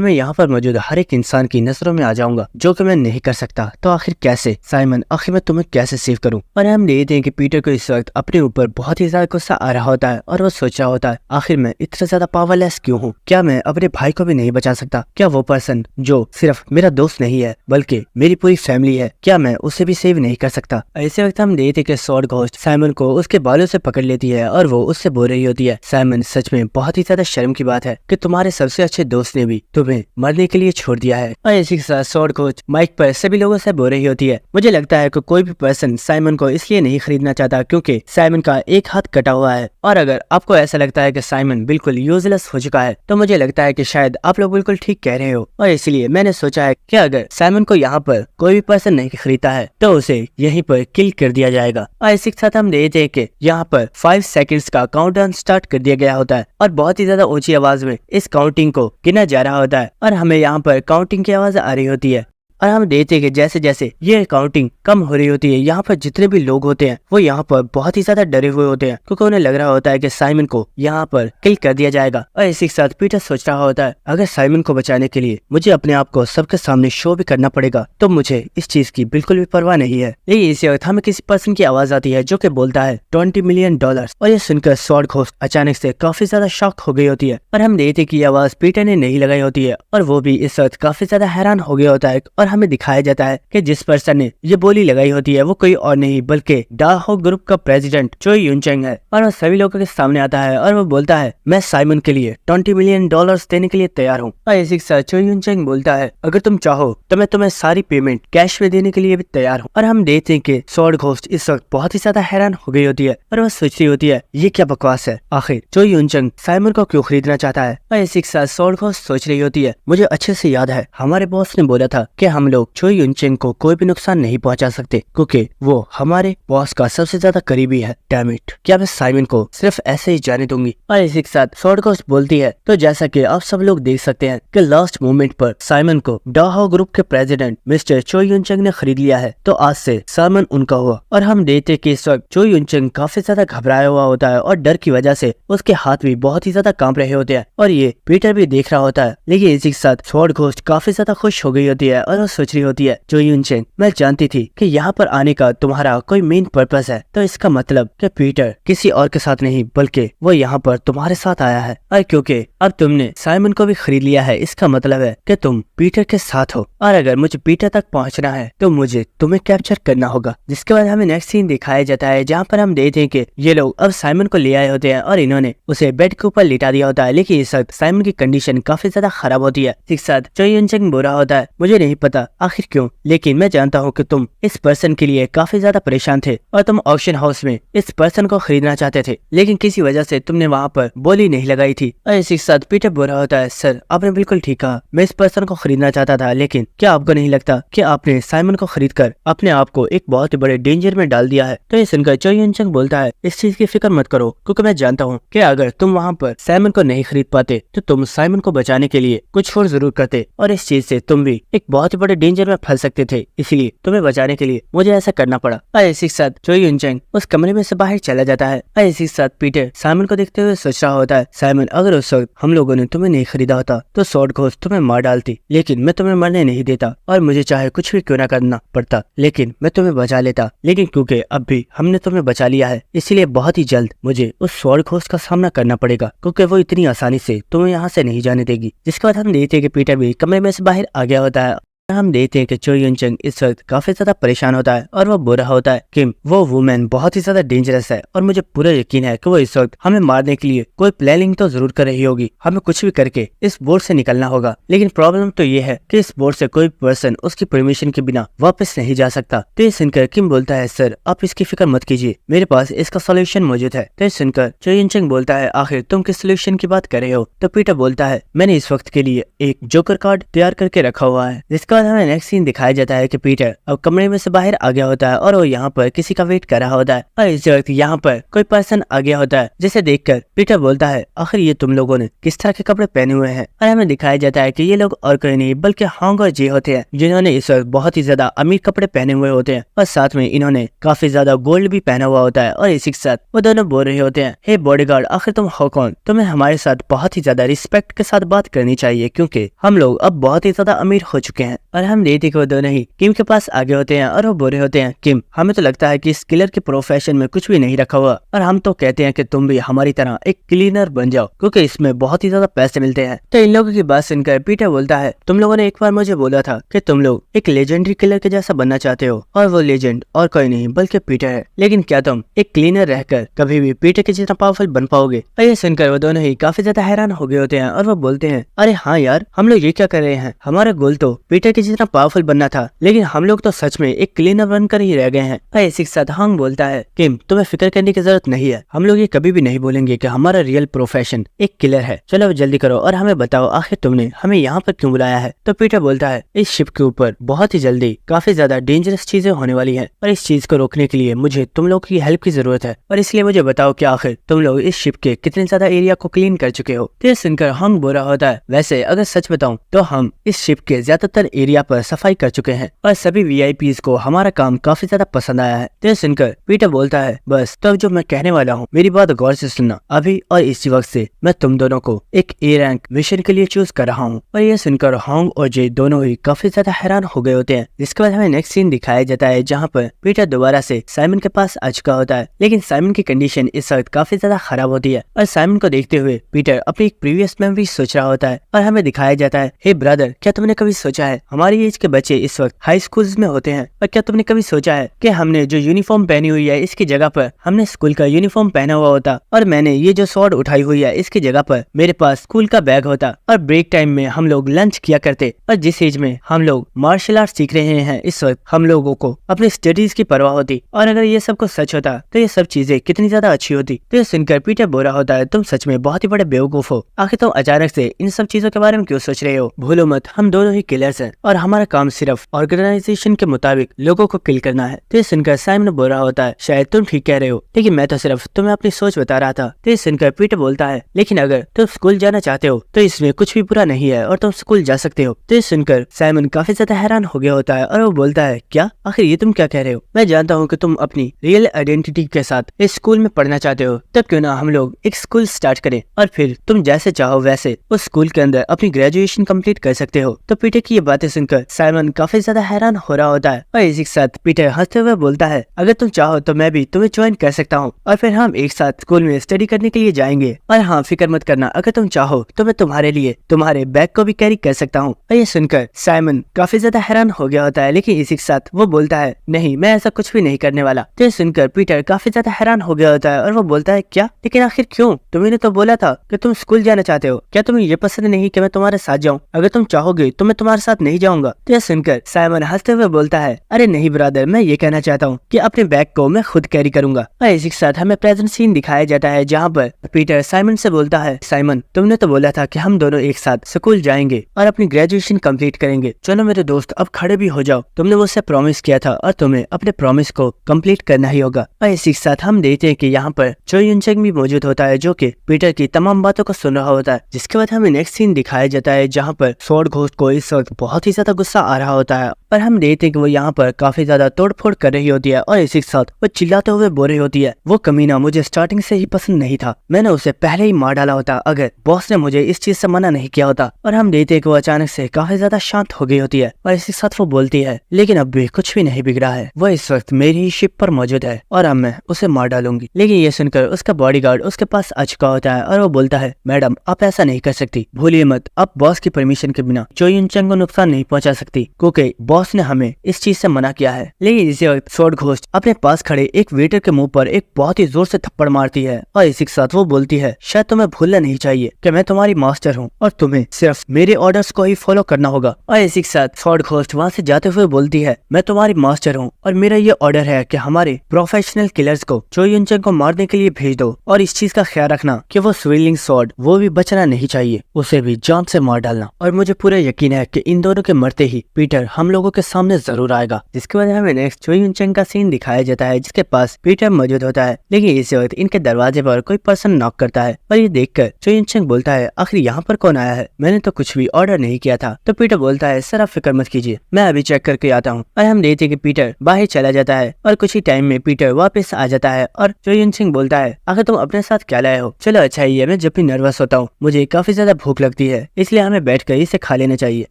मैं यहाँ पर मौजूद हर एक इंसान की नजरों में आ जाऊंगा, जो कि मैं नहीं कर सकता। तो आखिर कैसे साइमन, आखिर मैं तुम्हें कैसे सेव करूं? और हम देखते हैं कि पीटर को इस वक्त अपने ऊपर बहुत ही ज्यादा गुस्सा आ रहा होता है और वो सोच रहा होता है आखिर मैं इतना ज्यादा पावरलेस क्यों हूँ? क्या मैं अपने भाई को भी नहीं बचा सकता? क्या वो पर्सन जो सिर्फ मेरा दोस्त नहीं है बल्कि मेरी पूरी फैमिली है, क्या मैं उसे भी सेव नहीं कर सकता? ऐसे वक्त हम देखते हैं कि स्वॉर्ड घोस्ट साइमन को उसके बालों से पकड़ लेती है और वो उससे बोल रही होती है साइमन सच में बहुत ही ज्यादा शर्म की बात है कि तुम्हारे सबसे अच्छे दोस्त ने भी तुम्हें मरने के लिए छोड़ दिया है। और इसी के साथ स्वॉर्ड घोस्ट माइक पर सभी लोगों से बोल रही होती है मुझे लगता है कि कोई भी पर्सन साइमन को इसलिए नहीं खरीदना चाहता क्योंकि साइमन का एक हाथ कटा हुआ है, और अगर आपको ऐसा लगता है कि साइमन बिल्कुल यूजलेस हो चुका है तो मुझे लगता है कि शायद आप लोग बिल्कुल ठीक कह रहे हो। और इसलिए मैंने सोचा है कि अगर साइमन को यहाँ पर कोई भी पर्सन नहीं खरीदता है तो उसे यहीं पर किल कर दिया जाएगा। और इसी के साथ हम देखते हैं कि यहाँ पर 5 सेकंड्स का काउंटडाउन स्टार्ट कर दिया गया होता है और बहुत ही ज्यादा ऊंची आवाज में इस काउंटिंग को गिना जा रहा होता है और हमें यहाँ पर काउंटिंग की आवाज आ रही होती है। और हम देखते हैं कि जैसे जैसे ये काउंटिंग कम हो रही होती है यहाँ पर जितने भी लोग होते हैं वो यहाँ पर बहुत ही ज्यादा डरे हुए होते हैं क्योंकि उन्हें लग रहा होता है कि साइमन को यहाँ पर किल कर दिया जाएगा। और इसी के साथ पीटर सोच रहा होता है अगर साइमन को बचाने के लिए मुझे अपने आप को सबके सामने शो भी करना पड़ेगा तो मुझे इस चीज की बिल्कुल भी परवाह नहीं है। लेकिन इसी वक्त हमें किसी पर्सन की आवाज आती है जो कि बोलता है $20 मिलियन। और ये सुनकर स्वॉर्ड घोस्ट अचानक से काफी ज्यादा शॉक हो गई होती है और हम देखते कि आवाज पीटर ने नहीं लगाई होती है और वो भी इस वक्त काफी ज्यादा हैरान हो गया होता है। और हमें दिखाया जाता है कि जिस पर्सन ने ये बोली लगाई होती है वो कोई और नहीं बल्कि डाहो ग्रुप का प्रेसिडेंट चो यूनचेंग है। और वो सभी लोगों के सामने आता है और वो बोलता है मैं साइमन के लिए $20 मिलियन देने के लिए तैयार हूँ। और इसी के साथ चो यूनचेंग बोलता है अगर तुम चाहो तो मैं तुम्हें सारी पेमेंट कैश में देने के लिए भी तैयार हूँ। और हम देखते हैं कि स्वॉर्ड घोस्ट इस वक्त बहुत ही ज्यादा हैरान हो गई होती है और वो सोच रही होती है ये क्या बकवास है, आखिर चो यूनचेंग साइमन को क्यों खरीदना चाहता है? और इसी के साथ स्वॉर्ड घोस्ट सोच रही होती है मुझे अच्छे से याद है हमारे बॉस ने बोला था कि हम लोग चो यूनचेंग को कोई भी नुकसान नहीं पहुंचा सकते क्योंकि वो हमारे बॉस का सबसे ज्यादा करीबी है। डैम इट, क्या मैं साइमन को सिर्फ ऐसे ही जाने दूंगी? और इसी के साथ स्वॉर्ड घोस्ट बोलती है तो जैसा कि आप सब लोग देख सकते हैं कि लास्ट मोमेंट पर साइमन को डाहो ग्रुप के प्रेसिडेंट मिस्टर चो यूनचेंग ने खरीद लिया है, तो आज से साइमन उनका हुआ। और हम देखते कि इस वक्त चो यूनचेंग काफी ज्यादा घबराया हुआ होता है और डर की वजह से उसके हाथ भी बहुत ही ज्यादा कांप रहे होते हैं और ये पीटर भी देख रहा होता है। लेकिन इसी के साथ स्वॉर्ड घोस्ट काफी ज्यादा खुश हो गई होती है और वो सोच रही होती है, जो यूनचेंग मैं जानती थी कि यहाँ पर आने का तुम्हारा कोई मेन पर्पस है, तो इसका मतलब कि पीटर किसी और के साथ नहीं बल्कि वो यहाँ पर तुम्हारे साथ आया है। और क्योंकि अब तुमने साइमन को भी खरीद लिया है, इसका मतलब है कि तुम पीटर के साथ हो, और अगर मुझे पीटर तक पहुँचना है तो मुझे तुम्हें कैप्चर करना होगा। जिसके बाद हमें नेक्स्ट सीन दिखाया जाता है, जहाँ पर हम देखते हैं कि ये लोग अब साइमन को ले आए होते हैं और इन्होंने उसे बेड के ऊपर लिटा दिया होता है। लेकिन इस वक्त साइमन की कंडीशन काफी ज्यादा खराब होती है। एक साथ चो यूनचेंग बोल रहा होता है, मुझे नहीं पता आखिर क्यों, लेकिन मैं जानता हूँ कि तुम इस पर्सन के लिए काफी ज्यादा परेशान थे और तुम ऑक्शन हाउस में इस पर्सन को खरीदना चाहते थे, लेकिन किसी वजह से तुमने वहाँ पर बोली नहीं लगाई थी। और इसी के साथ पीटर बोल रहा होता है, सर आपने बिल्कुल ठीक कहा, मैं इस पर्सन को खरीदना चाहता था, लेकिन क्या आपको नहीं लगता कि आपने साइमन को खरीद कर अपने आप को एक बहुत ही बड़े डेंजर में डाल दिया है। तो ये सुनकर चो यूनचेंग बोलता है, इस चीज की फिक्र मत करो, क्योंकि मैं जानता हूँ कि अगर तुम वहाँ पर साइमन को नहीं खरीद पाते तो तुम साइमन को बचाने के लिए कुछ और जरूर करते, और इस चीज से तुम भी एक बहुत ही बड़े डेंजर में फंस सकते थे, इसलिए तुम्हें बचाने के लिए मुझे ऐसा करना पड़ा। और इसी के साथ चो यूनचेंग उस कमरे में से बाहर चला जाता है। और इसी के साथ पीटर साइमन को देखते हुए सोच रहा होता है, साइमन अगर उस वक्त हम लोगों ने तुम्हें नहीं खरीदा होता तो स्वॉर्ड घोस्ट तुम्हें मार डालती, लेकिन मैं तुम्हें मरने नहीं देता, और मुझे चाहे कुछ भी क्यों ना करना पड़ता, लेकिन मैं तुम्हें बचा लेता। लेकिन क्योंकि अब भी हमने तुम्हें बचा लिया है, इसलिए बहुत ही जल्द मुझे उस स्वॉर्ड घोस्ट का सामना करना पड़ेगा, क्योंकि वो इतनी आसानी से तुम्हें यहाँ से नहीं जाने देगी। जिसके बाद हम देखते हैं कि पीटर भी कमरे में से बाहर आ गया होता है। हम देखते हैं कि चो यूनचेंग इस वक्त काफी ज्यादा परेशान होता है और वो बोल रहा होता है कि वो वुमेन बहुत ही ज्यादा डेंजरस है और मुझे पूरा यकीन है कि वो इस वक्त हमें मारने के लिए कोई प्लानिंग तो जरूर कर रही होगी, हमें कुछ भी करके इस बोर्ड से निकलना होगा। लेकिन प्रॉब्लम तो ये है कि इस बोर्ड से कोई पर्सन उसकी परमिशन के बिना वापस नहीं जा सकता। तो ये सुनकर किम बोलता है, सर आप इसकी फिक्र मत कीजिए, मेरे पास इसका सोल्यूशन मौजूद है। तो ये सुनकर चो यूनचेंग बोलता है, आखिर तुम किस सोल्यूशन की बात कर रहे हो? तो पीटर बोलता है, मैंने इस वक्त के लिए एक जोकर कार्ड तैयार करके रखा हुआ है। जिसके बाद हमें नेक्स्ट सीन दिखाया जाता है कि पीटर अब कमरे में से बाहर आ गया होता है और वो यहाँ पर किसी का वेट कर रहा होता है। और इस वक्त यहाँ पर कोई पर्सन आ गया होता है, जिसे देखकर पीटर बोलता है, आखिर ये तुम लोगों ने किस तरह के कपड़े पहने हुए हैं? और हमें दिखाया जाता है कि ये लोग और कोई नहीं बल्कि हांग और जे होते हैं, जिन्होंने इस वक्त बहुत ही ज्यादा अमीर कपड़े पहने हुए होते हैं और साथ में इन्होंने काफी ज्यादा गोल्ड भी पहना हुआ होता है। और इसी के साथ वो दोनों बोल रहे होते हैं, हे बॉडीगार्ड, आखिर तुम हो कौन? तुम्हें हमारे साथ बहुत ही ज्यादा रिस्पेक्ट के साथ बात करनी चाहिए, क्योंकि हम लोग अब बहुत ही ज्यादा अमीर हो चुके हैं। और हम देखते कि वो दोनों ही किम के पास आगे होते हैं और वो बोल रहे होते हैं, किम हमें तो लगता है कि इस किलर के प्रोफेशन में कुछ भी नहीं रखा हुआ, और हम तो कहते हैं कि तुम भी हमारी तरह एक क्लीनर बन जाओ, क्योंकि इसमें बहुत ही ज्यादा पैसे मिलते हैं। तो इन लोगों की बात सुनकर पीटर बोलता है, तुम लोगों ने एक बार मुझे बोला था कि तुम लोग एक लेजेंडरी किलर के जैसा बनना चाहते हो, और वो लेजेंड और कोई नहीं बल्कि पीटर है। लेकिन क्या तुम एक क्लीनर रहकर कभी भी पीटर के जितना पावरफुल बन पाओगे? और ये सुनकर वो दोनों ही काफी ज्यादा हैरान हो गए होते हैं और वो बोलते हैं, अरे हाँ यार, हम लोग ये क्या कर रहे हैं? हमारा गोल तो पीटर के जितना पावरफुल बनना था, लेकिन हम लोग तो सच में एक क्लीनर बनकर ही रह गए हैं। इसी के साथ हांग बोलता है, किम तुम्हें फिक्र करने की जरूरत नहीं है, हम लोग ये कभी भी नहीं बोलेंगे कि हमारा रियल प्रोफेशन एक किलर है। चलो जल्दी करो और हमें बताओ, आखिर तुमने हमें यहाँ पर क्यों बुलाया है? तो पीटर बोलता है, इस शिप के ऊपर बहुत ही जल्दी काफी ज्यादा डेंजरस चीजें होने वाली है, और इस चीज को रोकने के लिए मुझे तुम लोग की हेल्प की जरूरत है, और इसलिए मुझे बताओ कि आखिर तुम लोग इस शिप के कितने ज्यादा एरिया को क्लीन कर चुके हो? तो सुनकर हांग बोल रहा होता है, वैसे अगर सच बताऊं तो हम इस शिप के ज्यादातर एरिया पर सफाई कर चुके हैं और सभी वीआईपीज को हमारा काम काफी ज्यादा पसंद आया है। तो सुनकर पीटर बोलता है, बस तो जो मैं कहने वाला हूँ मेरी बात गौर से सुनना, अभी और इसी वक्त से मैं तुम दोनों को एक ए रैंक मिशन के लिए चूज कर रहा हूँ। और ये सुनकर हांग और जे दोनों ही काफी ज्यादा हैरान हो गए होते हैं। जिसके बाद हमें नेक्स्ट सीन दिखाया जाता है, जहाँ पर पीटर दोबारा से साइमन के पास आ चुका होता है, लेकिन साइमन की कंडीशन इस वक्त काफी ज्यादा खराब होती है। और साइमन को देखते हुए पीटर अपनी एक प्रीवियस मेमोरी सोच रहा होता है, और हमें दिखाया जाता है, हे ब्रदर, क्या तुमने कभी सोचा है हमारी एज के बच्चे इस वक्त हाई स्कूल्स में होते हैं, और क्या तुमने कभी सोचा है कि हमने जो यूनिफॉर्म पहनी हुई है इसकी जगह पर हमने स्कूल का यूनिफॉर्म पहना हुआ होता, और मैंने ये जो स्वॉर्ड उठाई हुई है इसकी जगह पर मेरे पास स्कूल का बैग होता, और ब्रेक टाइम में हम लोग लंच किया करते। और जिस एज में हम लोग मार्शल आर्ट सीख रहे हैं इस वक्त हम लोगों को अपने स्टडीज की परवाह होती, और अगर ये सब कुछ सच होता तो ये सब चीजें कितनी ज्यादा अच्छी होती। तो ये सुनकर पीटर बोल रहा होता है, तुम सच में बहुत ही बड़े बेवकूफ हो, आखिर तुम अचानक से इन सब चीजों के बारे में क्यों सोच रहे हो? भूलो मत, हम दोनों ही किलर्स हैं और हमारा काम सिर्फ ऑर्गेनाइजेशन के मुताबिक लोगों को किल करना है। तो ये सुनकर साइमन बोल रहा होता है, शायद तुम ठीक कह रहे हो, लेकिन मैं तो सिर्फ तुम्हें अपनी सोच बता रहा था। तो ये सुनकर पीटर बोलता है, लेकिन अगर तुम स्कूल जाना चाहते हो तो इसमें कुछ भी बुरा नहीं है और तुम स्कूल जा सकते हो। तो ये सुनकर साइमन काफी ज्यादा हैरान हो गया होता है और वो बोलता है, क्या आखिर ये तुम क्या कह रहे हो? मैं जानता हूँ कि तुम अपनी रियल आइडेंटिटी के साथ इस स्कूल में पढ़ना चाहते हो, तब क्यों ना हम लोग एक स्कूल स्टार्ट करें और फिर तुम जैसे चाहो वैसे उस स्कूल के अंदर अपनी ग्रेजुएशन कंप्लीट कर सकते हो। तो पीटर की ये बातें सुनकर साइमन काफी ज्यादा हैरान हो रहा होता है और इसी के साथ पीटर हंसते हुए बोलता है, अगर तुम चाहो तो मैं भी तुम्हें ज्वाइन कर सकता हूँ और फिर हम एक साथ स्कूल में स्टडी करने के लिए जाएंगे। और हाँ, फिक्र मत करना, अगर तुम चाहो तो मैं तुम्हारे लिए तुम्हारे बैग को भी कैरी कर सकता हूँ। और ये सुनकर साइमन काफी ज्यादा हैरान हो गया होता है, लेकिन इसी के साथ वो बोलता है, नहीं, मैं ऐसा कुछ भी नहीं करने वाला। तो ये सुनकर पीटर काफी ज्यादा हैरान हो गया होता है और वो बोलता है, क्या? लेकिन आखिर क्यों? तुम्हें तो बोला था कि तुम स्कूल जाना चाहते हो। क्या तुम्हें ये पसंद नहीं कि मैं तुम्हारे साथ जाऊँ? अगर तुम चाहोगे तो मैं तुम्हारे साथ नहीं जाऊंगा। तो यह सुनकर साइमन हंसते हुए बोलता है, अरे नहीं ब्रदर, मैं ये कहना चाहता हूँ कि अपने बैग को मैं खुद कैरी करूंगा। और इसी के साथ हमें प्रेजेंट सीन दिखाया जाता है जहाँ पर पीटर साइमन से बोलता है, साइमन, तुमने तो बोला था कि हम दोनों एक साथ स्कूल जाएंगे और अपनी ग्रेजुएशन कंप्लीट करेंगे। चलो मेरे दोस्त, अब खड़े भी हो जाओ। तुमने मुझसे प्रॉमिस किया था और तुम्हें अपने प्रॉमिस को कंप्लीट करना ही होगा। और इसी के साथ हम देखते हैं कि यहाँ पर चो युन चंग भी मौजूद होता है, जो कि पीटर की तमाम बातों को सुन रहा होता है। जिसके बाद हमें नेक्स्ट सीन दिखाया जाता है जहाँ पर स्वॉर्ड घोस्ट को इस वक्त बहुत ही ज्यादा गुस्सा आ रहा होता है और हम देखते हैं कि वो यहाँ पर काफी ज्यादा तोड़फोड़ कर रही होती है और इसी के साथ वो चिल्लाते हुए बोल रही होती है, वो कमीना मुझे स्टार्टिंग से ही पसंद नहीं था, मैंने उसे पहले ही मार डाला होता अगर बॉस ने मुझे इस चीज से मना नहीं किया होता। और हम देखते हैं कि वो अचानक से काफी ज्यादा शांत हो गई होती है और इसी के साथ वो बोलती है, लेकिन अब भी कुछ भी नहीं बिगड़ा है, वो इस वक्त मेरी ही शिप पर मौजूद है और अब मैं उसे मार डालूंगी। लेकिन ये सुनकर उसका बॉडीगार्ड उसके पास आ चुका होता है और वो बोलता है, मैडम आप ऐसा नहीं कर सकती, भूलिए मत, आप बॉस की परमिशन के बिना चो युन चंग को नुकसान नहीं पहुंचा सकती क्योंकि बॉस ने हमें इस चीज से मना किया है। लेकिन इसी वक्त स्वॉर्ड घोस्ट अपने पास खड़े एक वेटर के मुंह पर एक बहुत ही जोर से थप्पड़ मारती है और इसी के साथ वो बोलती है, शायद तुम्हें भूलना नहीं चाहिए कि मैं तुम्हारी मास्टर हूँ और तुम्हें सिर्फ मेरे ऑर्डर्स को ही फॉलो करना होगा। और इसी के साथ स्वॉर्ड घोस्ट वहाँ से जाते हुए बोलती है, मैं तुम्हारी मास्टर हूँ और मेरा ये ऑर्डर है कि हमारे प्रोफेशनल किलर्स को चो युन चंग को मारने के लिए भेज दो और इस चीज का ख्याल रखना कि वो स्विलिंग स्वॉर्ड वो भी बचना नहीं चाहिए, उसे भी जान से मार डालना। और मुझे पूरा यकीन है कि इन दोनों के मरते ही पीटर हम लोगों के सामने जरूर आएगा। जिसके बाद हमें नेक्स्ट चो युन चंग का सीन दिखाया जाता है जिसके पास पीटर मौजूद होता है। लेकिन इसी वक्त इनके दरवाजे पर कोई पर्सन नॉक करता है और ये देखकर चो युन चंग बोलता है, आखिर यहाँ पर कौन आया है? मैंने तो कुछ भी ऑर्डर नहीं किया था। तो पीटर बोलता है, सर आप फिक्र मत कीजिए, मैं अभी चेक करके आता हूँ। और हम देखते हैं कि पीटर बाहर चला जाता है और कुछ ही टाइम में पीटर वापस आ जाता है और चो युन चंग बोलता है, आखिर तुम अपने साथ क्या लाए हो? चलो अच्छा ही है, मैं जब भी नर्वस होता हूँ मुझे काफी ज्यादा भूख लगती है, इसलिए हमें बैठकर इसे खा लेना चाहिए।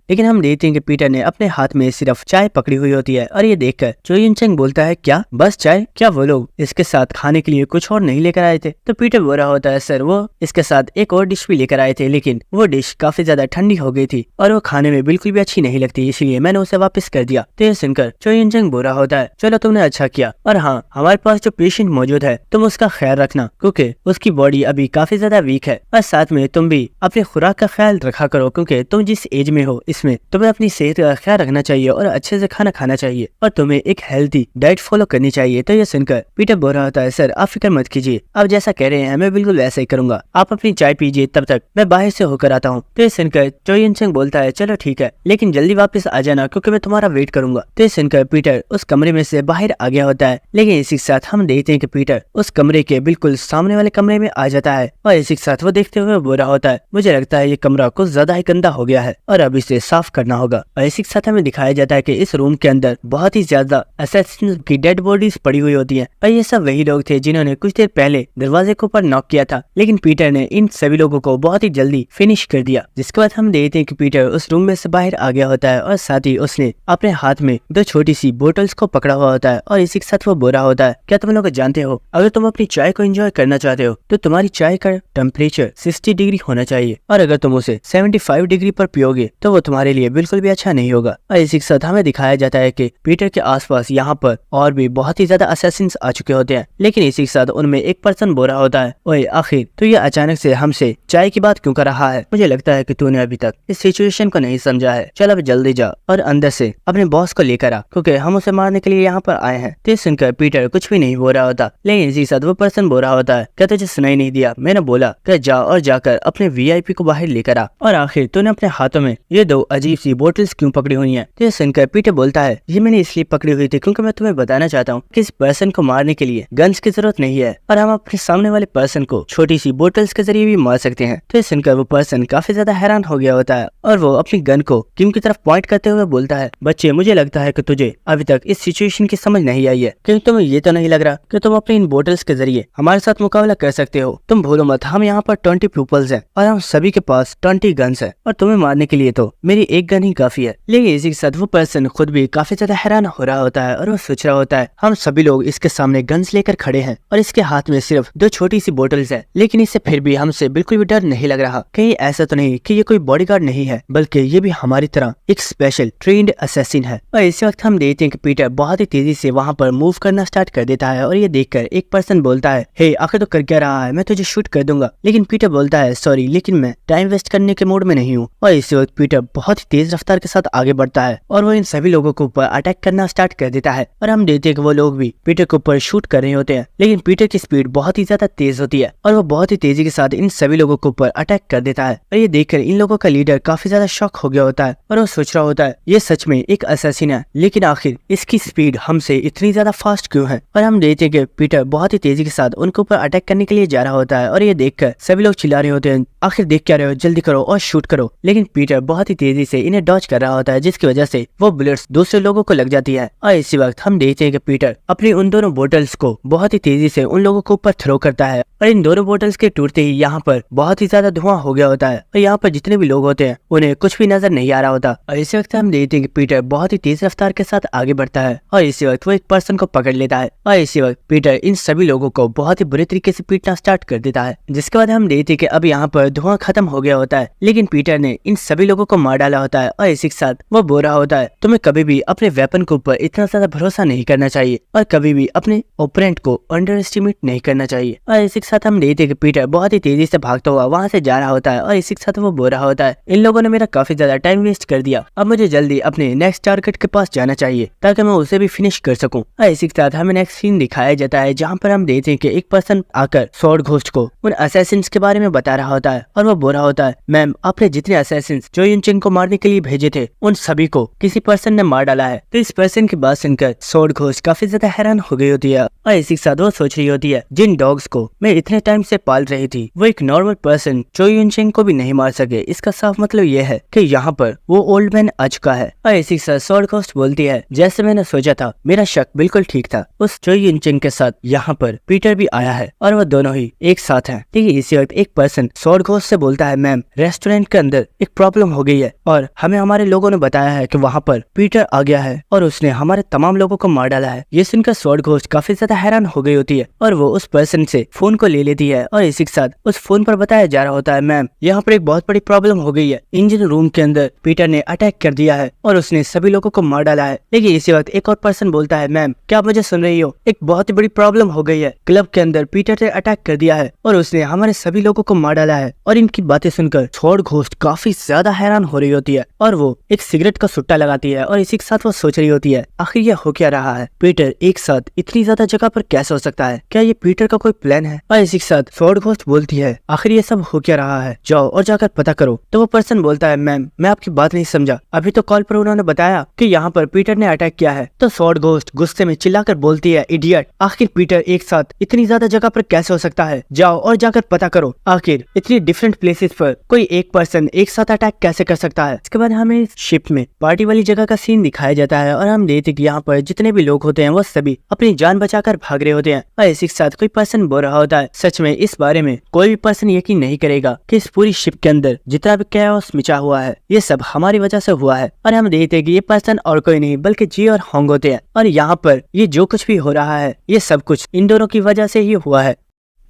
लेकिन हम देखते हैं कि पीटर ने अपने हाथ में सिर्फ चाय पकड़ी हुई होती है और ये देखकर चो युन चंग बोलता है, क्या बस चाय? क्या वो लोग इसके साथ खाने के लिए कुछ और नहीं लेकर आए थे? तो पीटर बोल रहा होता है, सर वो इसके साथ एक और डिश भी लेकर आए थे, लेकिन वो डिश काफी ज्यादा ठंडी हो गई थी और वो खाने में बिल्कुल भी अच्छी नहीं लगती, इसलिए मैंने उसे वापस कर दिया। तो ये सुनकर चो युन चंग बोल रहा होता है, चलो तुमने अच्छा किया, और हाँ, हमारे पास जो पेशेंट मौजूद है तुम उसका ख्याल रखना क्योंकि उसकी बॉडी अभी काफी ज्यादा वीक है, और साथ में तुम भी अपने खुराक का ख्याल रखा करो क्योंकि तुम जिस एज में हो इसमें तुम्हें अपनी सेहत का ख्याल रखना चाहिए और अच्छे से खाना खाना चाहिए और तुम्हें एक हेल्थी डाइट फॉलो करनी चाहिए। तो ये सुनकर पीटर बोल रहा होता है, सर आप फिक्र मत कीजिए, आप जैसा कह रहे हैं मैं बिल्कुल वैसा ही करूंगा, आप अपनी चाय पीजिए, तब तक मैं बाहर से होकर आता हूँ। तो ये सुनकर चो युन चंग बोलता है, चलो ठीक है, लेकिन जल्दी वापस आ जाना क्योंकि मैं तुम्हारा वेट करूंगा। तो ये सुनकर पीटर उस कमरे में से बाहर आ गया होता है। लेकिन इसी के साथ हम देखते हैं कि पीटर उस कमरे के बिल्कुल सामने वाले कमरे में आ जाता है और इसी के साथ वो देखते हुए बोल रहा होता है, मुझे लगता है ये कमरा कुछ ज्यादा ही गंदा हो गया है और अब इसे साफ करना होगा। और इसी के साथ हमें दिखाया जाता है कि इस रूम के अंदर बहुत ही ज्यादा असैसिन्स की डेड बॉडीज पड़ी हुई होती है और ये सब वही लोग थे जिन्होंने कुछ देर पहले दरवाजे के ऊपर नॉक किया था। लेकिन पीटर ने इन सभी लोगों को बहुत ही जल्दी फिनिश कर दिया। जिसके बाद हम देखते हैं कि पीटर उस रूम में से बाहर आ गया होता है और साथ ही उसने अपने हाथ में दो छोटी सी बोतल्स को पकड़ा हुआ होता है और इसी के साथ वो बोल रहा होता है, क्या तुम लोग जानते हो अगर तुम अपनी चाय को एंजॉय करना चाहते हो तो तुम्हारी चाय का टेम्परेचर 60 डिग्री होना चाहिए और अगर तुम उसे 75 डिग्री पर पियोगे तो वो तुम्हारे लिए बिल्कुल भी अच्छा नहीं होगा। और इसी के साथ हमें दिखाया जाता है कि पीटर के आसपास यहाँ पर और भी बहुत ही ज्यादा असैसिन्स आ चुके होते हैं। लेकिन इसी के साथ उनमें एक पर्सन बोल रहा होता है, ओए आखिर तो ये अचानक से हमसे चाय की बात क्यों कर रहा है? मुझे लगता है कि तूने अभी तक इस सिचुएशन को नहीं समझा है। चल अब जल्दी जा और अंदर से अपने बॉस को लेकर आ क्योंकि हम उसे मारने के लिए यहाँ पर आए हैं। तो सुनकर पीटर कुछ भी नहीं बोल रहा होता। लेकिन इसी के साथ वो पर्सन बोल रहा होता है, क्या तुझे सुनाई नहीं दिया? मैंने बोला कि जा और जाकर अपने VIP को बाहर लेकर आ। और आखिर तूने अपने हाथों में ये दो अजीब सी बोतल्स क्यों पकड़ी हुई हैं? तो सुनकर पीटर बोलता है, ये मैंने इसलिए पकड़ी हुई थी क्योंकि मैं तुम्हें बताना चाहता हूँ कि इस पर्सन को मारने के लिए गन्स की जरूरत नहीं है और हम अपने सामने वाले पर्सन को छोटी सी बोतल्स के जरिए भी मार सकते हैं। तो सुनकर वो पर्सन काफी ज्यादा हैरान हो गया होता है और वो अपनी गन को किम की तरफ पॉइंट करते हुए बोलता है, बच्चे मुझे लगता है कि तुझे अभी तक इस सिचुएशन की समझ नहीं आई है, क्योंकि तुम्हें ये तो नहीं लग रहा कि तुम अपने इन बोटल्स के जरिए हमारे साथ मुकाबला कर सकते हो। तुम भूलो मत, हम यहाँ पर 20 पीपल्स हैं और हम सभी के पास 20 गन्स हैं और तुम्हें मारने के लिए तो मेरी एक गन ही काफी है। लेकिन इसी के साथ वो पर्सन खुद भी काफी ज्यादा हैरान हो रहा होता है और वो सोच रहा होता है, हम सभी लोग इसके सामने गन्स लेकर खड़े हैं और इसके हाथ में सिर्फ 2 छोटी सी बोटल्स है, लेकिन इससे फिर भी हमसे बिल्कुल भी डर नहीं लग रहा। कहीं ऐसा तो नहीं कि ये कोई बॉडीगार्ड नहीं है, बल्कि ये भी हमारी तरह एक स्पेशल ट्रेन्ड असैसिन है। और इसी वक्त हम देखते हैं कि पीटर बहुत ही तेजी से वहाँ पर मूव करना स्टार्ट कर देता है और ये देखकर एक पर्सन बोलता है, हे आखिर तो कर क्या रहा है, मैं तुझे शूट कर दूंगा। लेकिन पीटर बोलता है, सॉरी लेकिन मैं टाइम वेस्ट करने के मूड में नहीं हूँ। और इसी वक्त पीटर बहुत ही तेज रफ्तार के साथ आगे बढ़ता है और वो इन सभी लोगों के ऊपर अटैक करना स्टार्ट कर देता है। और हम देखते हैं कि वो लोग भी पीटर के ऊपर शूट कर रहे होते हैं, लेकिन पीटर की स्पीड बहुत ही ज्यादा तेज होती है और वो बहुत ही तेजी के साथ इन सभी लोगों के ऊपर अटैक कर देता है। और ये देखकर इन लोगों का लीडर काफी ज्यादा शॉक हो गया होता है और वो सोच रहा होता है, ये सच में एक असैसिन है, लेकिन आखिर इसकी स्पीड हमसे इतनी ज्यादा फास्ट क्यों है। और हम देखते हैं कि पीटर बहुत ही तेजी के साथ उनके ऊपर अटैक करने के लिए जा रहा होता है और ये देखकर सभी लोग चिल्ला रहे होते हैं, आखिर देख क्या रहे हो, जल्दी करो और शूट करो। लेकिन पीटर बहुत ही तेजी से इन्हें डॉज कर रहा होता है, जिसकी वजह से वो बुलेट्स दूसरे लोगों को लग जाती है। और इसी वक्त हम देखते हैं कि पीटर अपनी उन दोनों बोटल्स को बहुत ही तेजी से उन लोगों के ऊपर थ्रो करता है और इन दोनों बोटल्स के टूटते ही यहाँ पर बहुत ही ज्यादा धुआं हो गया होता है और यहाँ पर जितने भी लोग होते हैं उन्हें कुछ भी नजर नहीं आ रहा होता। और इसी वक्त हम देखते हैं कि पीटर बहुत ही तेज रफ्तार के साथ आगे बढ़ता है और इसी वक्त वो एक पर्सन को पकड़ लेता है और इसी वक्त पीटर इन सभी लोगों को बहुत ही बुरी तरीके से पीटना स्टार्ट कर देता है। जिसके बाद हम देखते हैं कि अब यहाँ पर धुआं खत्म हो गया होता है, लेकिन पीटर ने इन सभी लोगों को मार डाला होता है और इसी के साथ वो बोल रहा होता है, तुम्हें कभी भी अपने वेपन के ऊपर इतना ज्यादा भरोसा नहीं करना चाहिए और कभी भी अपने ओपोनेंट को अंडर एस्टिमेट नहीं करना चाहिए। और इसी के साथ हम देखते हैं कि पीटर बहुत ही तेजी से भागता हुआ वहाँ से जा रहा होता है और इसी के साथ वो बोल रहा होता है, इन लोगों ने मेरा काफी ज्यादा टाइम वेस्ट कर दिया, अब मुझे जल्दी अपने नेक्स्ट टारगेट के पास जाना चाहिए ताकि मैं उसे भी फिनिश कर सकूं। और इसी के साथ हमें नेक्स्ट सीन दिखाया जाता है जहाँ पर हम देखते हैं कि एक पर्सन आकर स्वॉर्ड घोस्ट को उन असैसिन्स के बारे में बता रहा होता है और वो बोल रहा होता है, मैम आपने जितने असैसिन्स जो युनचेंग को मारने के लिए भेजे थे उन सभी को किसी पर्सन ने मार डाला है। तो इस पर्सन की बात सुनकर स्वॉर्ड घोस्ट काफी ज्यादा हैरान हो गई होती है और इसी के साथ वो सोच रही होती है, जिन डॉग्स को मैं इतने टाइम से पाल रही थी वो एक नॉर्मल पर्सन जो युनचेंग को भी नहीं मार सके, इसका साफ मतलब ये है कि यहाँ पर वो ओल्ड मैन आ चुका है। और इसी के साथ स्वॉर्ड घोस्ट बोलती है, जैसे मैंने सोचा था मेरा शक बिल्कुल ठीक था, उस चो युनचेंग के साथ यहाँ पर पीटर भी आया है और वो दोनों ही एक साथ हैं। ठीक है, इसी वक्त एक पर्सन स्वॉर्ड घोस्ट से बोलता है, मैम रेस्टोरेंट के अंदर एक प्रॉब्लम हो गई है और हमें हमारे लोगों ने बताया है कि वहाँ पर पीटर आ गया है और उसने हमारे तमाम लोगों को मार डाला है। ये सुनकर स्वॉर्ड घोस्ट काफी ज्यादा हैरान हो गई होती है और वो उस पर्सन से फोन को ले लेती है और इसी के साथ उस फोन पर बताया जा रहा होता है, मैम यहाँ पर एक बहुत बड़ी प्रॉब्लम हो गई है, इंजन रूम के अंदर पीटर ने अटैक कर दिया है और उसने सभी लोगों को मार डाला है। लेकिन इसी वक्त एक और पर्सन बोलता है, मैम क्या आप मुझे सुन रही हो, एक बहुत ही बड़ी प्रॉब्लम हो गई है, क्लब के अंदर पीटर ने अटैक कर दिया है और उसने हमारे सभी लोगों को मार डाला है। और इनकी बातें सुनकर स्वॉर्ड घोस्ट काफी ज्यादा हैरान हो रही होती है और वो एक सिगरेट का सुट्टा लगाती है और इसी के साथ वो सोच रही होती है, आखिर ये हो क्या रहा है, पीटर एक साथ इतनी ज्यादा जगह पर कैसे हो सकता है, क्या ये पीटर का कोई प्लान है। और इसी के साथ स्वॉर्ड घोस्ट बोलती है, आखिर ये सब हो क्या रहा है, जाओ और जाकर पता करो। तो वो पर्सन बोलता है, मैम मैं आपकी बात नहीं समझा, अभी तो कॉल पर उन्होंने बताया कि यहाँ पर पीटर ने अटैक किया है। तो स्वॉर्ड घोस्ट गुस्से में चिल्लाकर बोलती है, इडियट, आखिर पीटर एक साथ इतनी ज्यादा जगह पर कैसे हो सकता है, जाओ और जाकर पता करो, आखिर इतनी डिफरेंट प्लेसेस पर कोई एक पर्सन एक साथ अटैक कैसे कर सकता है। इसके बाद हमें शिप में पार्टी वाली जगह का सीन दिखाया जाता है और हम देखते कि यहाँ पर जितने भी लोग होते हैं वो सभी अपनी जान बचाकर भाग रहे होते हैं। और इसी के साथ कोई पर्सन बोल रहा होता है, सच में इस बारे में कोई भी पर्सन यकीन नहीं करेगा कि इस पूरी शिप के अंदर जितना भी कैओस मचा हुआ है ये सब हमारी वजह से हुआ है। और हम देखते हैं कि ये पर्सन और कोई नहीं बल्कि जी और होंग होते हैं और यहाँ पर ये जो कुछ भी हो रहा है ये सब कुछ इन दोनों की वजह से ही हुआ है।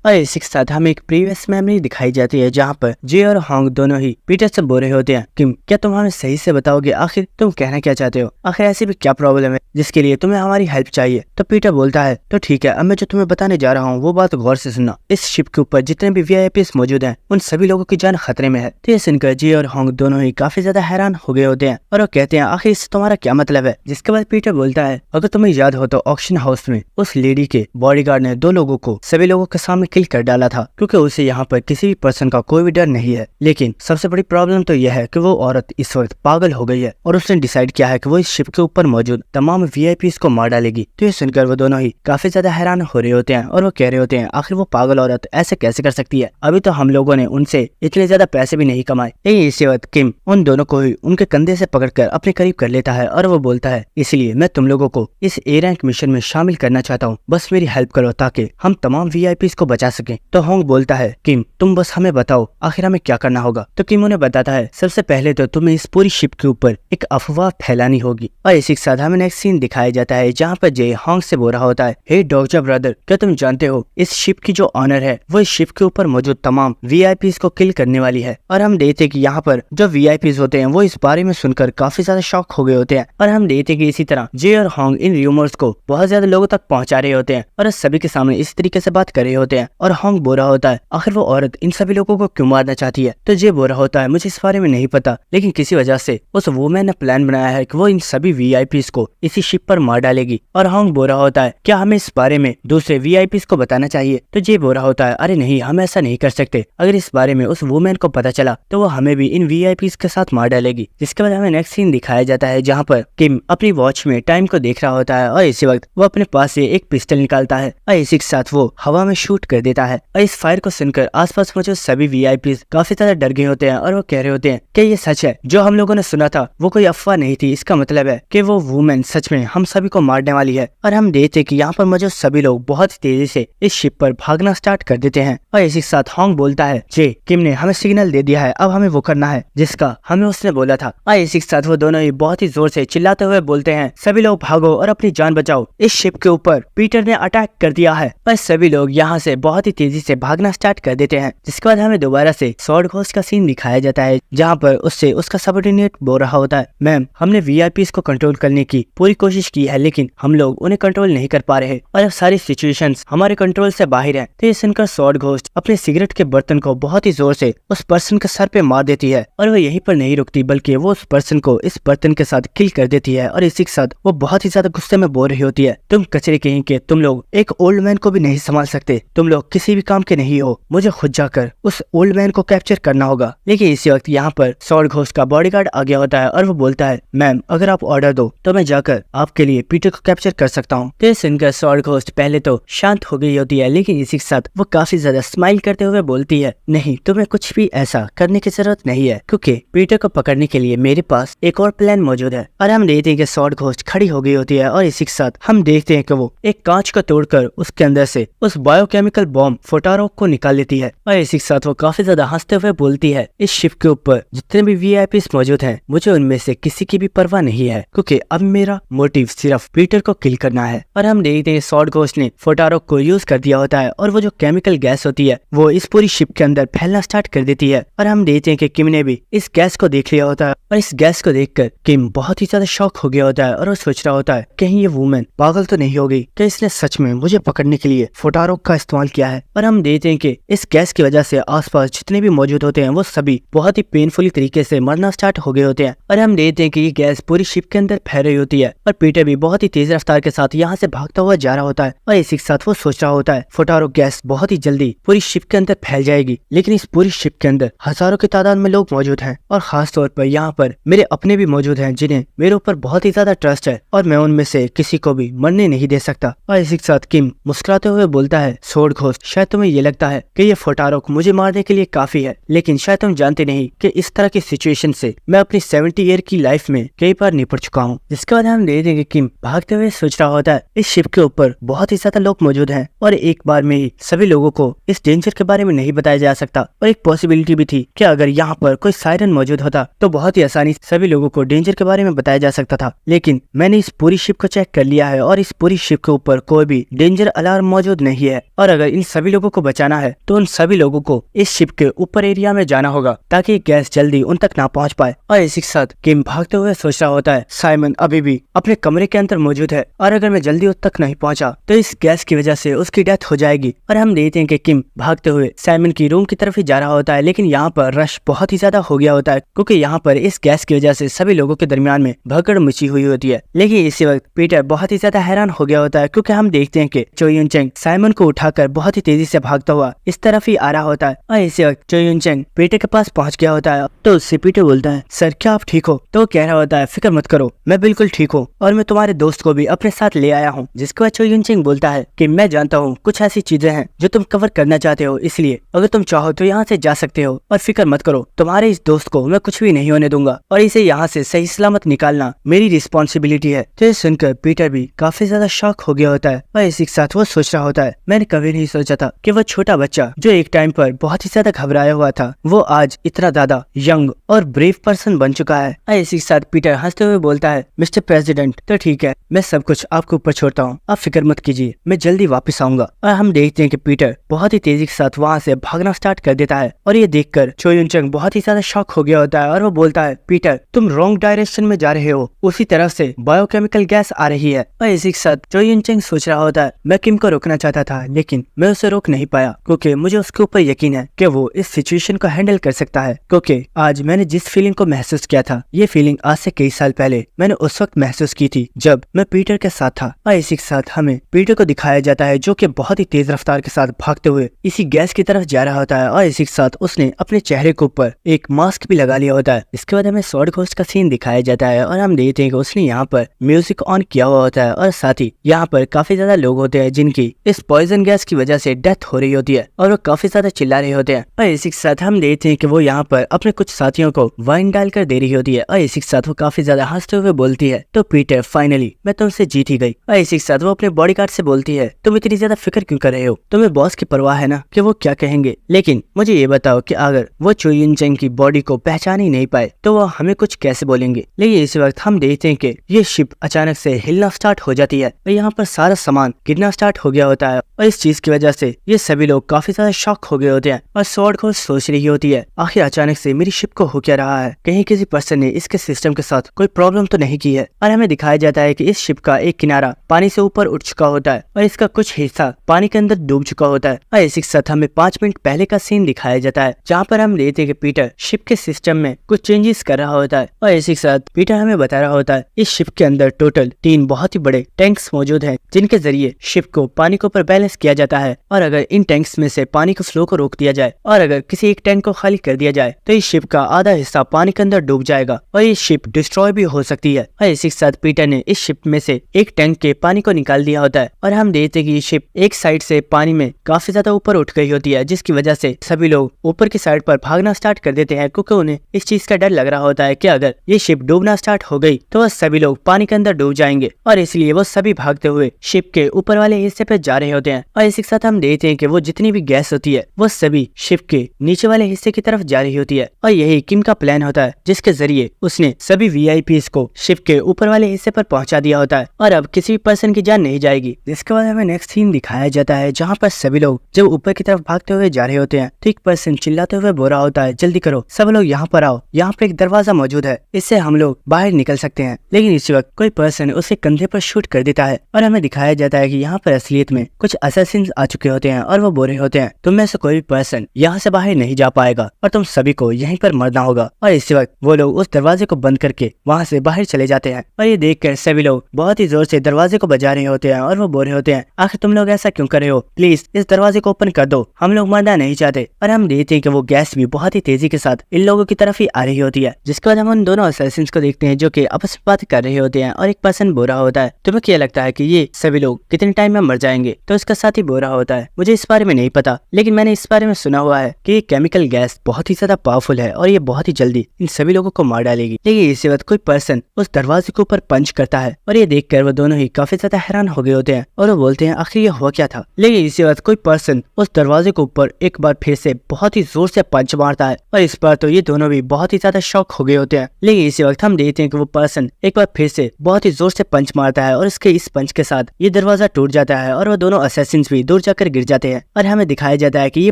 और इसी के साथ हमें एक प्रीवियस मेमोरी दिखाई जाती है जहाँ पर जे और होंग दोनों ही पीटर से बोल रहे होते हैं, किम क्या तुम हमें सही से बताओगे, आखिर तुम कहना क्या चाहते हो, आखिर ऐसी भी क्या प्रॉब्लम है जिसके लिए तुम्हें हमारी हेल्प चाहिए। तो पीटर बोलता है, तो ठीक है, अब मैं जो तुम्हें बताने जा रहा हूँ वो बात गौर से सुनना, इस शिप के ऊपर जितने भी वीआईपीस मौजूद हैं उन सभी लोगों की जान खतरे में है। तो ये सुनकर जे और होंग दोनों ही काफी ज्यादा हैरान हो गए होते हैं और वो कहते हैं, आखिर इससे तुम्हारा क्या मतलब है। जिसके बाद पीटर बोलता है, अगर तुम्हें याद हो तो ऑक्शन हाउस में उस लेडी के बॉडीगार्ड ने 2 लोगों को सभी लोगों के सामने में किल कर डाला था, क्योंकि उसे यहाँ पर किसी भी पर्सन का कोई भी डर नहीं है। लेकिन सबसे बड़ी प्रॉब्लम तो यह है कि वो औरत इस वक्त पागल हो गई है और उसने डिसाइड किया है कि वो इस शिप के ऊपर मौजूद तमाम VIPs को मार डालेगी। तो ये सुनकर वो दोनों ही काफी ज्यादा हैरान हो रहे होते हैं और वो कह रहे होते हैं आखिर वो पागल औरत ऐसे कैसे कर सकती है, अभी तो हम लोगों ने उनसे इतने ज्यादा पैसे भी नहीं कमाए। लेकिन इसी वक्त किम उन दोनों को ही उनके कंधे से पकड़कर अपने करीब कर लेता है और वो बोलता है इसलिए मैं तुम लोगों को इस A रैंक मिशन में शामिल करना चाहता हूँ, बस मेरी हेल्प करो ताकि हम तमाम VIPs को बचा सकें। तो होंग बोलता है किम तुम बस हमें बताओ आखिर हमें क्या करना होगा। तो किम उन्हें बताता है सबसे पहले तो तुम्हें इस पूरी शिप के ऊपर एक अफवाह फैलानी होगी। और इसी के साथ हमें नेक्स्ट सीन दिखाया जाता है जहाँ पर जे होंग से बोल रहा होता है हे डॉक्टर ब्रदर, क्या तुम जानते हो इस शिप की जो ऑनर है वो इस शिप के ऊपर मौजूद तमाम VIPs को किल करने वाली है। और हम देखते हैं कि यहाँ पर जो VIPs होते हैं वो इस बारे में सुनकर काफी ज्यादा शॉक हो गए होते हैं। और हम देखते हैं कि इसी तरह जे और होंग इन रूमर्स को बहुत ज्यादा लोगों तक पहुंचा रहे होते हैं और सभी के सामने इस तरीके से बात कर रहे होते हैं। और होंग बोल रहा होता है आखिर वो औरत इन सभी लोगों को क्यों मारना चाहती है। तो जे बोल रहा होता है मुझे इस बारे में नहीं पता, लेकिन किसी वजह से उस वुमेन ने प्लान बनाया है कि वो इन सभी VIPs को इसी शिप पर मार डालेगी। और होंग बोल रहा होता है क्या हमें इस बारे में दूसरे VIPs को बताना चाहिए। तो जे बोल रहा होता है अरे नहीं, हम ऐसा नहीं कर सकते, अगर इस बारे में उस वुमेन को पता चला तो वो हमें भी इन VIPs के साथ मार डालेगी। जिसके बाद हमें नेक्स्ट सीन दिखाया जाता है जहाँ पर किम अपनी वॉच में टाइम को देख रहा होता है और इसी वक्त वो अपने पास से एक पिस्टल निकालता है और इसी के साथ वो हवा में शूट कर देता है। और इस फायर को सुनकर आसपास मौजूद सभी VIPs काफी ज्यादा डर गए होते हैं और वो कह रहे होते हैं कि ये सच है, जो हम लोगों ने सुना था वो कोई अफवाह नहीं थी, इसका मतलब है कि वो वुमेन सच में हम सभी को मारने वाली है। और हम देखते हैं कि यहाँ पर मौजूद सभी लोग बहुत तेजी से इस शिप पर भागना स्टार्ट कर देते हैं। और इसी के साथ होंग बोलता है जे किम ने हमें सिग्नल दे दिया है, अब हमें वो करना है जिसका हमें उसने बोला था। और इसी के साथ वो दोनों ही बहुत ही जोर से चिल्लाते हुए बोलते हैं सभी लोग भागो और अपनी जान बचाओ, इस शिप के ऊपर पीटर ने अटैक कर दिया है। और सभी लोग यहाँ से बहुत ही तेजी से भागना स्टार्ट कर देते हैं। जिसके बाद हमें दोबारा से स्वॉर्ड घोस्ट का सीन दिखाया जाता है जहाँ पर उससे उसका सबऑर्डिनेट बोल रहा होता है मैम हमने VIPs को कंट्रोल करने की पूरी कोशिश की है, लेकिन हम लोग उन्हें कंट्रोल नहीं कर पा रहे और अब सारी सिचुएशंस हमारे कंट्रोल से बाहर है। तो ये सुनकर स्वॉर्ड घोस्ट अपने सिगरेट के बर्तन को बहुत ही जोर से उस पर्सन के सर पे मार देती है और वो यहीं पर नहीं रुकती बल्कि वो उस पर्सन को इस बर्तन के साथ किल कर देती है। और इसी के साथ वो बहुत ही ज्यादा गुस्से में बोल रही होती है तुम कचरे कहीं के, तुम लोग एक ओल्ड मैन को भी नहीं संभाल सकते, तुम लोग किसी भी काम के नहीं हो, मुझे खुद जाकर उस ओल्ड मैन को कैप्चर करना होगा। लेकिन इसी वक्त यहाँ पर स्वॉर्ड घोस्ट का बॉडीगार्ड आ गया होता है और वो बोलता है मैम अगर आप ऑर्डर दो तो मैं जाकर आपके लिए पीटर को कैप्चर कर सकता हूँ। तो सुनकर स्वॉर्ड घोस्ट पहले तो शांत हो गई होती है, लेकिन इसी के साथ वो काफी ज्यादा स्माइल करते हुए बोलती है नहीं, तुम्हें कुछ भी ऐसा करने की जरूरत नहीं है क्योंकि पीटर को पकड़ने के लिए मेरे पास एक और प्लान मौजूद है। और हम देखते हैं कि स्वॉर्ड घोस्ट खड़ी हो गई होती है और इसी के साथ हम देखते हैं कि वो एक कांच को तोड़कर उसके अंदर से उस बायोकेमिकल बॉम्ब फोटारोक को निकाल लेती है। और इसी के साथ वो काफी ज्यादा हंसते हुए बोलती है इस शिप के ऊपर जितने भी VIPs मौजूद हैं मुझे उनमें से किसी की भी परवाह नहीं है क्योंकि अब मेरा मोटिव सिर्फ पीटर को किल करना है। और हम देखते हैं स्वॉर्ड घोस्ट ने फोटारोक को यूज कर दिया होता है और वो जो केमिकल गैस होती है वो इस पूरी शिप के अंदर फैलना स्टार्ट कर देती है। और हम देखते हैं कि किम ने भी इस गैस को देख लिया होता है और इस गैस को देखकर किम बहुत ही ज्यादा शॉक हो गया होता है और वो सोच रहा होता है कहीं ये वुमेन पागल तो नहीं हो गई कि इसने सच में मुझे पकड़ने के लिए फोटारोक का इस्तेमाल किया है। और हम देखते हैं कि इस गैस की वजह से आसपास जितने भी मौजूद होते हैं वो सभी बहुत ही पेनफुली तरीके से मरना स्टार्ट हो गए होते हैं। और हम देखते हैं कि ये गैस पूरी शिप के अंदर फैल रही होती है और पीटर भी बहुत ही तेज रफ्तार के साथ यहाँ से भागता हुआ जा रहा होता है। और इसी के साथ वो सोच रहा होता है फोटारोक गैस बहुत ही जल्दी पूरी शिप के अंदर फैल जाएगी, लेकिन इस पूरी शिप के अंदर हजारों की तादाद में लोग मौजूद हैं और खास तौर पर यहाँ पर मेरे अपने भी मौजूद हैं जिन्हें मेरे ऊपर बहुत ही ज्यादा ट्रस्ट है और मैं उनमें से किसी को भी मरने नहीं दे सकता। और इसी के साथ किम मुस्कुराते हुए बोलता है स्वॉर्ड घोस्ट शायद तुम्हें ये लगता है कि ये फोटारोक मुझे मारने के लिए काफी है, लेकिन शायद तुम जानते नहीं कि इस तरह की सिचुएशन से मैं अपनी 70 ईयर की लाइफ में कई बार निपट चुका हूँ। जिसके बाद हम देखते हैं कि किम भागते हुए सोच रहा होता है इस शिप के ऊपर बहुत ही ज्यादा लोग मौजूद हैं और एक बार में ही सभी लोगों को इस डेंजर के बारे में नहीं बताया जा सकता। और एक पॉसिबिलिटी भी थी कि अगर यहाँ पर कोई सायरन मौजूद होता तो बहुत ही आसानी से सभी लोगों को डेंजर के बारे में बताया जा सकता था, लेकिन मैंने इस पूरी शिप को चेक कर लिया है और इस पूरी शिप के ऊपर कोई भी डेंजर अलार्म मौजूद नहीं है। और अगर इन सभी लोगों को बचाना है तो उन सभी लोगों को इस शिप के ऊपर एरिया में जाना होगा ताकि गैस जल्दी उन तक ना पहुंच पाए। और इसी के साथ किम भागते हुए सोच रहा होता है साइमन अभी भी अपने कमरे के अंदर मौजूद है और अगर मैं जल्दी उस तक नहीं पहुंचा तो इस गैस की वजह से उसकी डेथ हो जाएगी। और हम देखते हैं कि किम भागते हुए साइमन की रूम की तरफ ही जा रहा होता है, लेकिन यहाँ पर रश बहुत ही ज्यादा हो गया होता है क्योंकि यहाँ पर इस गैस की वजह से सभी लोगों के दरमियान में भगड़ मची हुई होती है। लेकिन इसी वक्त पीटर बहुत ही ज्यादा हैरान हो गया होता है क्योंकि हम देखते हैं कि चो यून चेंग साइमन को उठाकर बहुत ही तेजी से भागता हुआ इस तरफ ही आ रहा होता है और इसी वक्त चो यून चंग पीटर के पास पहुंच गया होता है। तो उससे पीटर बोलता है, सर क्या आप ठीक हो? तो वो कह रहा होता है, फिक्र मत करो, मैं बिल्कुल ठीक हूँ और मैं तुम्हारे दोस्त को भी अपने साथ ले आया हूँ। जिसके बाद चो यून चंग बोलता है कि मैं जानता हूँ कुछ ऐसी चीजें हैं जो तुम कवर करना चाहते हो, इसलिए अगर तुम चाहो तो यहाँ से जा सकते हो और फिक्र मत करो, तुम्हारे इस दोस्त को मैं कुछ भी नहीं होने दूंगा और इसे यहाँ से सही सलामत निकालना मेरी रिस्पॉन्सिबिलिटी है। तो ये सुनकर पीटर भी काफी ज्यादा शॉक हो गया होता है और इसी के साथ वो सोच रहा होता है, मैंने कभी नहीं सोचा था कि वो छोटा बच्चा जो एक टाइम पर बहुत ही ज्यादा घबराया हुआ था, वो आज इतना ज्यादा यंग और ब्रेव पर्सन बन चुका है। और इसी के साथ पीटर हंसते हुए बोलता है, मिस्टर प्रेसिडेंट तो ठीक है, मैं सब कुछ आपके ऊपर छोड़ता हूँ, आप फिक्र मत कीजिए, मैं जल्दी वापस आऊंगा। और हम देखते हैं कि पीटर बहुत ही तेजी के साथ वहाँ से भागना स्टार्ट कर देता है और ये देखकर चो यून चंग बहुत ही ज्यादा शॉक हो गया होता है और वो बोलता है, पीटर तुम रॉन्ग डायरेक्शन में जा रहे हो, उसी तरफ से बायोकेमिकल गैस आ रही है। और इसी के साथ चो यून चंग सोच रहा होता है, मैं किम को रोकना चाहता था लेकिन मैं उसे रोक नहीं पाया क्योंकि मुझे उसके ऊपर यकीन है कि वो इस सिचुएशन को हैंडल कर सकता है। क्योंकि आज मैंने जिस फीलिंग को महसूस किया था, ये फीलिंग आज से कई साल पहले मैंने उस वक्त महसूस की थी जब मैं पीटर के साथ था। और इसी के साथ हमें पीटर को दिखाया जाता है जो कि बहुत ही तेज रफ्तार के साथ भागते हुए इसी गैस की तरफ जा रहा होता है और इसी के साथ उसने अपने चेहरे के ऊपर एक मास्क भी लगा लिया होता है। इसके बाद हमें स्वॉर्ड घोस्ट का सीन दिखाया जाता है और हम देखते हैं कि उसने यहाँ पर म्यूजिक ऑन किया हुआ होता है और साथ ही यहाँ पर काफी ज्यादा लोग होते हैं जिनकी इस पॉइजन गैस की वजह से डेथ हो रही होती है और वो काफी ज्यादा चिल्ला रहे होते हैं। और इसी के साथ हम देखते हैं कि वो यहाँ पर अपने कुछ साथियों को वाइन डालकर दे रही होती है और इसी के साथ वो काफी ज्यादा हंसते हुए बोलती है, तो पीटर फाइनली मैं तुमसे जीत ही गई। और इसी के साथ वो अपने बॉडीगार्ड से बोलती है, तुम इतनी ज्यादा फिक्र क्यों कर रहे हो, तुम्हें बॉस की परवाह है ना कि वो क्या कहेंगे, लेकिन मुझे ये बताओ कि अगर वो चो यून चंग की बॉडी को पहचान ही नहीं पाए तो वो हमें कुछ कैसे बोलेंगे। लेकिन इस वक्त हम देखते हैं कि ये शिप अचानक से हिलना स्टार्ट हो जाती है और यहाँ पर सारा सामान गिरना स्टार्ट हो गया होता है और इस चीज की वजह से ये सभी लोग काफी ज्यादा शॉक हो गए होते हैं और स्वॉर्ड घोस्ट सोच रही होती है, आखिर अचानक से मेरी शिप को हो क्या रहा है, कहीं किसी पर्सन ने इसके सिस्टम के साथ कोई प्रॉब्लम तो नहीं की है। और हमें दिखाया जाता है कि इस शिप का एक किनारा पानी से ऊपर उठ चुका होता है और इसका कुछ हिस्सा पानी के अंदर डूब चुका होता है। और इसी के साथ हमें 5 मिनट पहले का सीन दिखाया जाता है जहाँ पर हम देखते हैं कि पीटर शिप के सिस्टम में कुछ चेंजेस कर रहा होता है और इसी के साथ पीटर हमें बता रहा होता है इस शिप के अंदर टोटल 3 बहुत ही बड़े टैंक्स मौजूद हैं जिनके जरिए शिप को पानी के ऊपर बैलेंस किया जाता है और अगर इन टैंक्स में से पानी के फ्लो को रोक दिया जाए और अगर किसी एक टैंक को खाली कर दिया जाए तो इस शिप का आधा हिस्सा पानी के अंदर डूब जाएगा और ये शिप डिस्ट्रॉय भी हो सकती है। और इसी के साथ पीटर ने इस शिप में से एक टैंक के पानी को निकाल दिया होता है और हम देखते हैं कि ये शिप एक साइड से पानी में काफी ज्यादा ऊपर उठ गई होती है जिसकी वजह से सभी लोग ऊपर की साइड पर भागना स्टार्ट कर देते हैं क्योंकि उन्हें इस चीज का डर लग रहा होता है कि अगर ये शिप डूबना स्टार्ट हो गई तो वह सभी लोग पानी के अंदर डूब जाएंगे और इसलिए वो सभी भागते हुए शिप के ऊपर वाले हिस्से पे जा रहे होते हैं। और इसी के साथ हम देखते हैं कि वो जितनी भी गैस होती है वो सभी शिप के नीचे वाले हिस्से की तरफ जा रही होती है और यही किम का प्लान होता है जिसके जरिए उसने सभी वीआईपीज को शिप के ऊपर वाले हिस्से पर पहुंचा दिया होता है और अब किसी भी पर्सन की जान नहीं जाएगी। जिसके बाद हमें नेक्स्ट सीन दिखाया जाता है जहाँ पर सभी लोग जब ऊपर की तरफ भागते हुए जा रहे होते हैं तो एक पर्सन चिल्लाते हुए बोल रहा होता है, जल्दी करो सब लोग यहाँ पर आओ, यहाँ पर एक दरवाजा मौजूद है, इससे हम लोग बाहर निकल सकते हैं। लेकिन इसी वक्त कोई पर्सन उसके कंधे पर शूट कर देता है और हमें दिखाया जाता है कि यहाँ पर असलियत में कुछ असैसिन्स आ चुके होते हैं और वो बोल रहे होते हैं, तुम में से कोई भी पर्सन यहाँ से बाहर नहीं जा पाएगा और तुम सभी को यहीं पर मरना होगा। और इसी वक्त वो लोग उस दरवाजे को बंद करके वहाँ से बाहर चले जाते हैं और ये देखकर सभी लोग बहुत ही जोर से दरवाजे को बजा रहे होते हैं और वो बोल रहे होते हैं, आखिर तुम लोग ऐसा क्यों कर रहे हो, प्लीज इस दरवाजे को ओपन कर दो, हम लोग मरना नहीं चाहते। और हम देखते हैं कि वो गैस भी बहुत ही तेजी के साथ इन लोगों की तरफ ही आ रही होती है। जिसके बाद हम उन दोनों असैसिन्स को देखते हैं जो कि आपस में बात कर रहे होते हैं और एक पर्सन बोल रहा होता है, तुम्हें क्या लगता है कि ये सभी लोग कितने टाइम में मर जाएंगे? तो इसका साथी बोल रहा होता है, मुझे इस बारे में नहीं पता, लेकिन मैंने इस बारे में सुना हुआ है कि ये केमिकल गैस बहुत ही ज्यादा पावरफुल है और ये बहुत ही जल्दी इन सभी लोगों को मार डालेगी। लेकिन इसी वक्त कोई पर्सन उस दरवाजे के ऊपर पंच करता है और ये देखकर वो दोनों ही काफी ज्यादा हैरान हो गए होते हैं और वो बोलते हैं, आखिर ये हुआ क्या था? लेकिन इसी वक्त कोई पर्सन उस दरवाजे के ऊपर एक बार फिर से बहुत ही जोर से पंच मारता है और इस बार तो ये दोनों भी बहुत ही ज्यादा शॉक हो गए होते हैं। लेकिन इसी वक्त हम देखते हैं कि वो पर्सन एक बार फिर से बहुत ही जोर से पंच मारता है और इसके इस पंच के साथ ये दरवाजा टूट जाता है और वो दोनों असैसिन्स भी दूर जाकर गिर जाते हैं। और हमें दिखाया जाता है कि ये